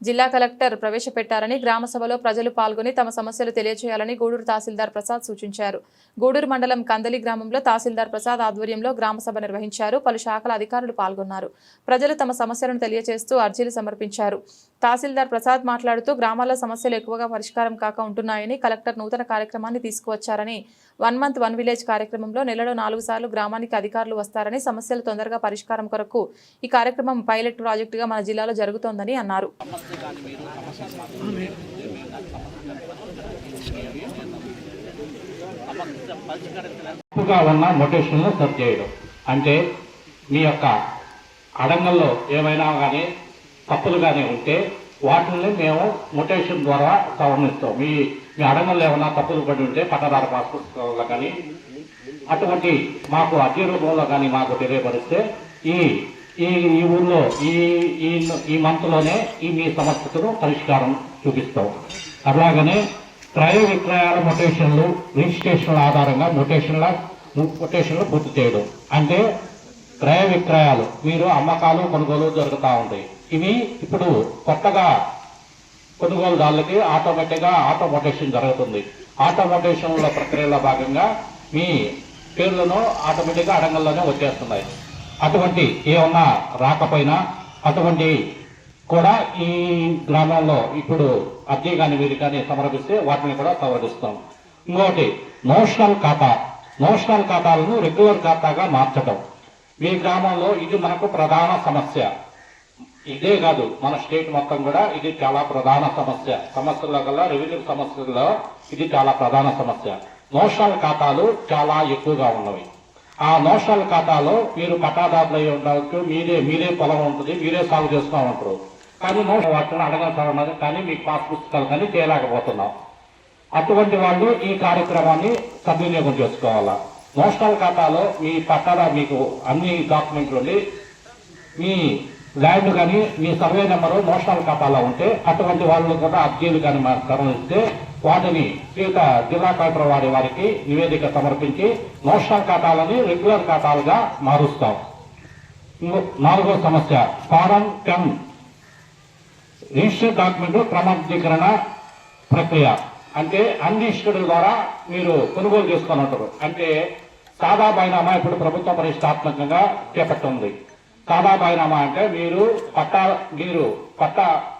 జిల్లా కలెక్టర్ ప్రవేశపెట్టారని, గ్రామ సభలో ప్రజలు పాల్గొని తమ సమస్యలు తెలియజేయాలని గూడూరు తహసీల్దార్ ప్రసాద్ సూచించారు. గూడూరు మండలం కందలి గ్రామంలో తహసీల్దార్ ప్రసాద్ ఆధ్వర్యంలో గ్రామ సభ నిర్వహించారు. పలు శాఖల అధికారులు పాల్గొన్నారు. ప్రజలు తమ సమస్యలను తెలియజేస్తూ అర్జీలు సమర్పించారు. తహసీల్దార్ ప్రసాద్ మాట్లాడుతూ గ్రామాల్లో సమస్యలు ఎక్కువగా పరిష్కారం కాక ఉంటున్నాయని, కలెక్టర్ నూతన కార్యక్రమాన్ని తీసుకువచ్చారని, 1 month 1 village కార్యక్రమంలో నెలలో 4 సార్లు గ్రామానికి అధికారులు వస్తారని, సమస్యలు తొందరగా పరిష్కారం కొరకు ఈ కార్యక్రమం పైలట్ ప్రాజెక్టుగా మన జిల్లాలో జరుగుతోందని అన్నారు. ఉన్న మొటేషన్ను సెర్చ్ చేయడం అంటే మీ యొక్క అడంగల్లో ఏమైనా కానీ తప్పులు కానీ ఉంటే వాటిని మేము మొటేషన్ ద్వారా సవరణిస్తాం. మీ అడంగల్లో ఏమైనా తప్పులు పడి ఉంటే పట్టదార పాస్పోర్ట్లో కానీ అటువంటి మాకు అర్జీ రూపంలో కానీ మాకు తెలియపరిస్తే ఈ ఊళ్ళో ఈ మంత్లోనే ఈ మీ సమస్యను పరిష్కారం చూపిస్తాం. అలాగనే క్రయ విక్రయాల మొటేషన్లు రిజిస్ట్రేషన్ల ఆధారంగా మొటేషన్లు పూర్తి చేయడం అంటే క్రయ విక్రయాలు మీరు అమ్మకాలు కొనుగోలు జరుగుతూ ఉంటాయి. ఇవి ఇప్పుడు కొత్తగా కొనుగోలుదారులకి ఆటోమేటిక్గా ఆటోమొటేషన్ జరుగుతుంది. ఆటోమొటేషన్ల ప్రక్రియలో భాగంగా మీ పేర్లను ఆటోమేటిక్గా అడంగల్లోనే వచ్చేస్తున్నాయి. అటువంటి ఏమన్నా రాకపోయినా అటువంటి కూడా ఈ గ్రామంలో ఇప్పుడు అర్జీ కానీ వీరి కానీ సమర్పిస్తే వాటిని కూడా సవరిస్తాం. ఇంకోటి నోషనల్ ఖాతాలను రెగ్యులర్ ఖాతాగా మార్చడం మీ గ్రామంలో ఇది మనకు ప్రధాన సమస్య. ఇదే కాదు మన స్టేట్ మొత్తం కూడా ఇది చాలా ప్రధాన సమస్యల కల్లా రెవెన్యూ సమస్యల్లో ఇది చాలా ప్రధాన సమస్య. నోషనల్ ఖాతాలు చాలా ఎక్కువగా ఉన్నవి. ఆ నోషనల్ ఖాతాలో మీరు పట్టాదారులు అయి ఉండవచ్చు, మీరే పొలం ఉంటుంది, మీరే సాగు చేస్తూ ఉంటారు. కానీ వాటిని అడగాల్సి కానీ మీకు పాస్ పుస్తకాలు కానీ చేయలేకపోతున్నాం. అటువంటి వాళ్ళు ఈ కార్యక్రమాన్ని సద్వినియోగం చేసుకోవాలా. నోషనల్ ఖాతాలో మీ పట్టాదా మీకు అన్ని డాక్యుమెంట్లు ఉండి మీ ల్యాండ్ కానీ మీ సర్వే నెంబరు నోషనల్ ఖాతాలో ఉంటే అటువంటి వాళ్ళు కూడా అర్జీలు కానీ మాకు సమర్పిస్తే వాటిని జిల్లా కలెక్టర్ వారికి నివేదిక సమర్పించి నోషనల్ ఖాతాలని రెగ్యులర్ ఖాతాలుగా మారుస్తాం. 4వ సమస్య ఫారం 10 రిజిస్టర్ డాక్యుమెంట్ క్రమబద్ధీకరణ ప్రక్రియ అంటే అన్రిజిస్టర్డ్ ద్వారా మీరు కొనుగోలు చేసుకొని ఉంటారు. అంటే సాదా బైనామా ఇప్పుడు ప్రభుత్వ ప్రతిష్టాత్మకంగా చేపట్టింది. సాదా బైనామా అంటే మీరు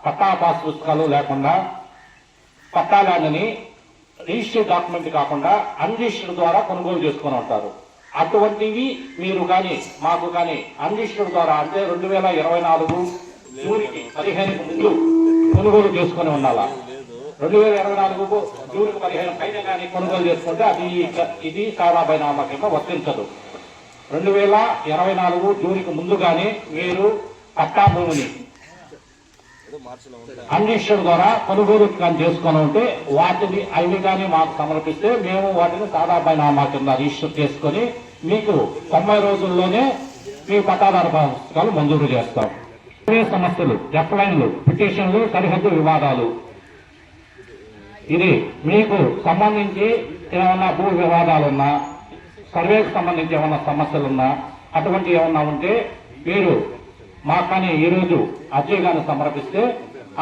పట్టా పాస్ పుస్తకాలు లేకుండా పట్టా ల్యాండ్ని రిజిస్టర్డ్ డాక్యుమెంట్ కాకుండా అన్రిజిస్టర్డ్ ద్వారా కొనుగోలు చేసుకొని ఉంటారు. అటువంటివి మీరు కానీ మాకు కానీ అన్రిజిస్టర్డ్ ద్వారా అంటే 2024 జూన్కి 15కి ముందు కొనుగోలు చేసుకొని ఉండాలా. 2024 జూన్కి 15 పైన కానీ కొనుగోలు చేసుకుంటే ఇది సాదా బైనామా కింద వర్తించదు. 2024 జూన్కి ముందు కానీ మీరు పట్టా భూమిని అన్రిజిస్టర్డ్ ద్వారా కొనుగోలు కానీ చేసుకొని ఉంటే వాటిని అవి కానీ మాకు సమర్పిస్తే మేము వాటిని సాదా బైనామా కింద రిజిస్టర్ చేసుకొని మీకు 90 రోజుల్లోనే మీ పట్టాదారు పుస్తకాలు మంజూరు చేస్తాం. సమస్యలు, డెడ్లైన్లు, పిటిషన్లు, సరిహద్దు వివాదాలు, ఇది మీకు సంబంధించి ఏమన్నా భూ వివాదాలున్నా, సర్వేకి సంబంధించి ఏమన్నా సమస్యలున్నా, అటువంటి ఏమన్నా ఉంటే మీరు మాకు కానీ ఈరోజు అర్జీగాన్ని సమర్పిస్తే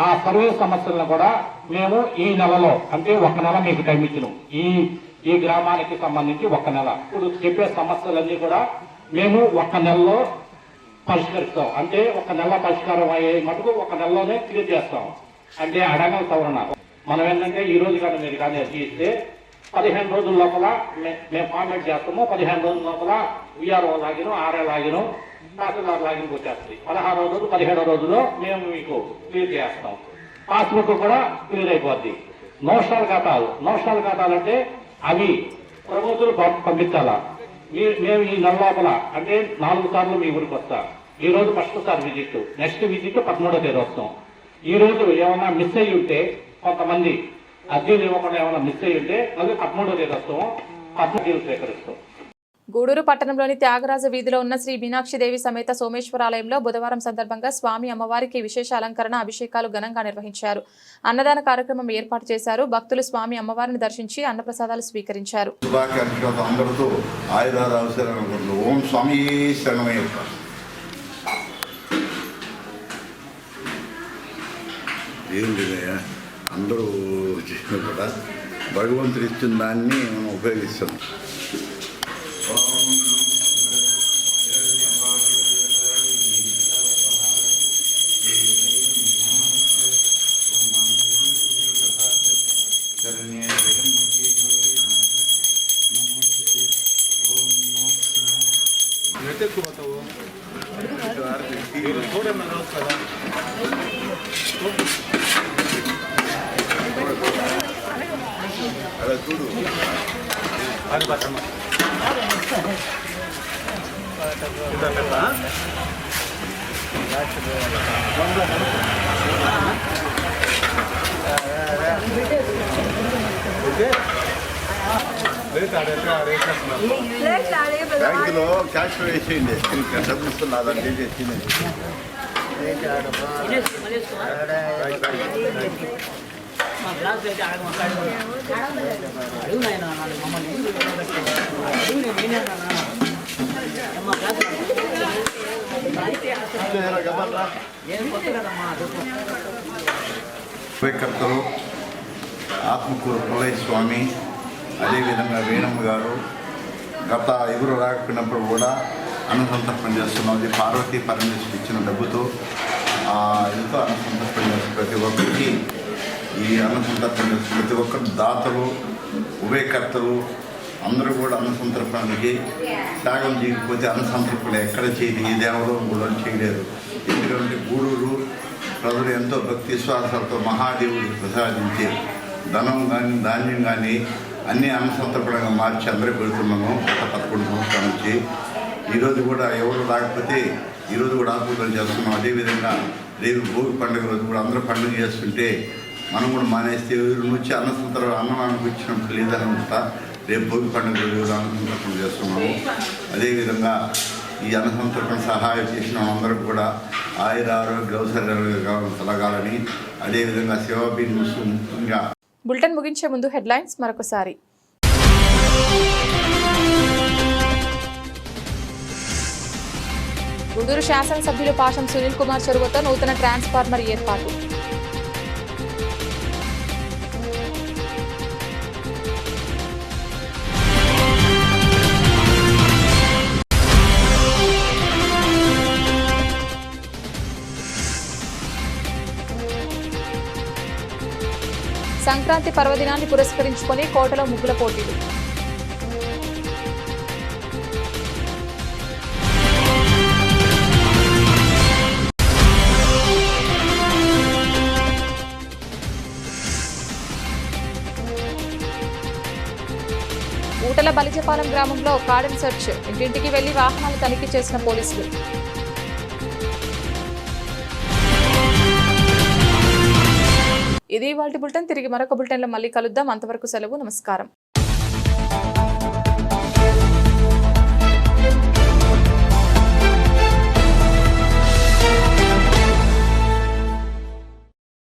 ఆ సర్వే సమస్యలను కూడా మేము ఈ నెలలో అంటే 1 నెల మీకు టైం ఇచ్చినాం. ఈ గ్రామానికి సంబంధించి 1 నెల. ఇప్పుడు చెప్పే సమస్యలన్నీ కూడా మేము 1 నెలలో పరిష్కరిస్తాం. అంటే 1 నెల పరిష్కారం అయ్యే మటుకు 1 నెలలోనే క్లియర్ చేస్తాం. అంటే అడగల సవరణ మనం ఏంటంటే ఈ రోజు కానీ మీరు కానీ అర్జీ ఇస్తే 15 రోజుల లోపల మేము ఫార్మేట్ చేస్తాము. 15 రోజుల లోపల విఆర్ఓ లాగిన్, ఆర్ఏ లాగిన్, తహసీల్దార్ లాగిన్ వచ్చేస్తుంది. 16వ రోజు 17వ రోజులో మేము మీకు క్లియర్ చేస్తాం. పాస్బుక్ కూడా క్లియర్ అయిపోద్ది. నోషనల్ ఖాతాలు అంటే అవి ప్రభుత్వం పంపించాలా. మేము ఈ నెల లోపల అంటే 4 సార్లు మీ ఊరికి వస్తాం. ఈ రోజు first sir visit, next visit 13వ తేదీ వస్తాం. ఈ రోజు ఏమైనా మిస్ అయ్యి ఉంటే కొంతమంది అర్జీలు ఇవ్వకుండా ఏమైనా మిస్ అయ్యి ఉంటే మళ్ళీ 13వ తేదీ వస్తాము. 13 స్వీకరిస్తాం. గూడూరు పట్టణంలోని త్యాగరాజ వీధిలో ఉన్న శ్రీ మీనాక్షిదేవి సమేత సోమేశ్వరాలయంలో బుధవారం సందర్భంగా స్వామి అమ్మవారికి విశేష అలంకరణ, అభిషేకాలు ఘనంగా నిర్వహించారు. అన్నదాన కార్యక్రమం ఏర్పాటు చేశారు. భక్తులు స్వామి అమ్మవారిని దర్శించి అన్నప్రసాదాలు స్వీకరించారు. అందరూ చేసిన కూడా భగవంతుడు ఇచ్చిన దాన్ని మనం ఉపయోగిస్తాం. బ్యాంకులో క్యాష్ వేసేయండి. డబ్బులు ఇస్తున్నదంటే చేసింది. కార్యకర్తలు ఆత్మకూరు పుల్లయ్య స్వామి, అదేవిధంగా వేణమ్మ గారు గత ఎగురు రాకపోయినప్పుడు కూడా అనుసంతర్పణ చేస్తున్నది. పార్వతీ పరమేశ్వరి ఇచ్చిన డబ్బుతో ఎంతో అనుసంతర్పణ చేస్తున్న ప్రతి ఒక్కరికి ఈ అనుసంతర్పణ చేస్తున్న ప్రతి ఒక్కరు దాతలు, ఉభయకర్తలు అందరూ కూడా అనుసంతర్పణకి త్యాగం చేయకపోతే అనుసంతర్పణ ఎక్కడ చేయదు, ఈ దేవాలయం కూడా చేయలేరు. ఎందుకంటే గూడూరు ప్రజలు ఎంతో భక్తి విశ్వాసాలతో మహాదేవుడికి ప్రసాదించి ధనం కానీ ధాన్యం కానీ అన్నీ అనుసంతర్పణగా మార్చి అందరూ పెడుతున్నాము. గత 11 సంవత్సరాల నుంచి ఈరోజు కూడా ఎవరు రాకపోతే ఈరోజు కూడా ఆత్మూర్తం చేస్తున్నాం. అదేవిధంగా రేపు భోగి పండుగ రోజు కూడా అందరూ పండుగ చేస్తుంటే మనం కూడా మానేస్తే ఎవరి నుంచి అన్నదానికి వచ్చినప్పుడు లేదని ఉంటా. రేపు భోగి పండుగ రోజు అన్నసంతర్పణ చేస్తున్నాము. అదేవిధంగా ఈ అన్నసంతర్పణ సహాయం చేసిన అందరికి కూడా ఆయుర ఆరోగ్య అవసరాలు కలగాలని, అదేవిధంగా సేవాబీన్ ముఖ్యంగా. బులెటిన్ ముగించే ముందు హెడ్లైన్స్ మరొకసారి. గూడూరు శాసనసభ్యులు పాషం సునీల్ కుమార్ చొరవతో నూతన ట్రాన్స్ఫార్మర్ ఏర్పాటు. సంక్రాంతి పర్వదినాన్ని పురస్కరించుకొని కోటలో ముగ్గుల పోటీలు. ఊటల బలిజపాలెం గ్రామంలో కార్డన్ సెర్చ్, ఇంటింటికి వెళ్లి వాహనాలు తనిఖీ చేసిన పోలీసులు. ఇది ఇవాల్టి బులెటిన్. తిరిగి మరొక బులెటిన్లో మళ్ళీ కలుద్దాం. అంతవరకు సెలవు. నమస్కారం.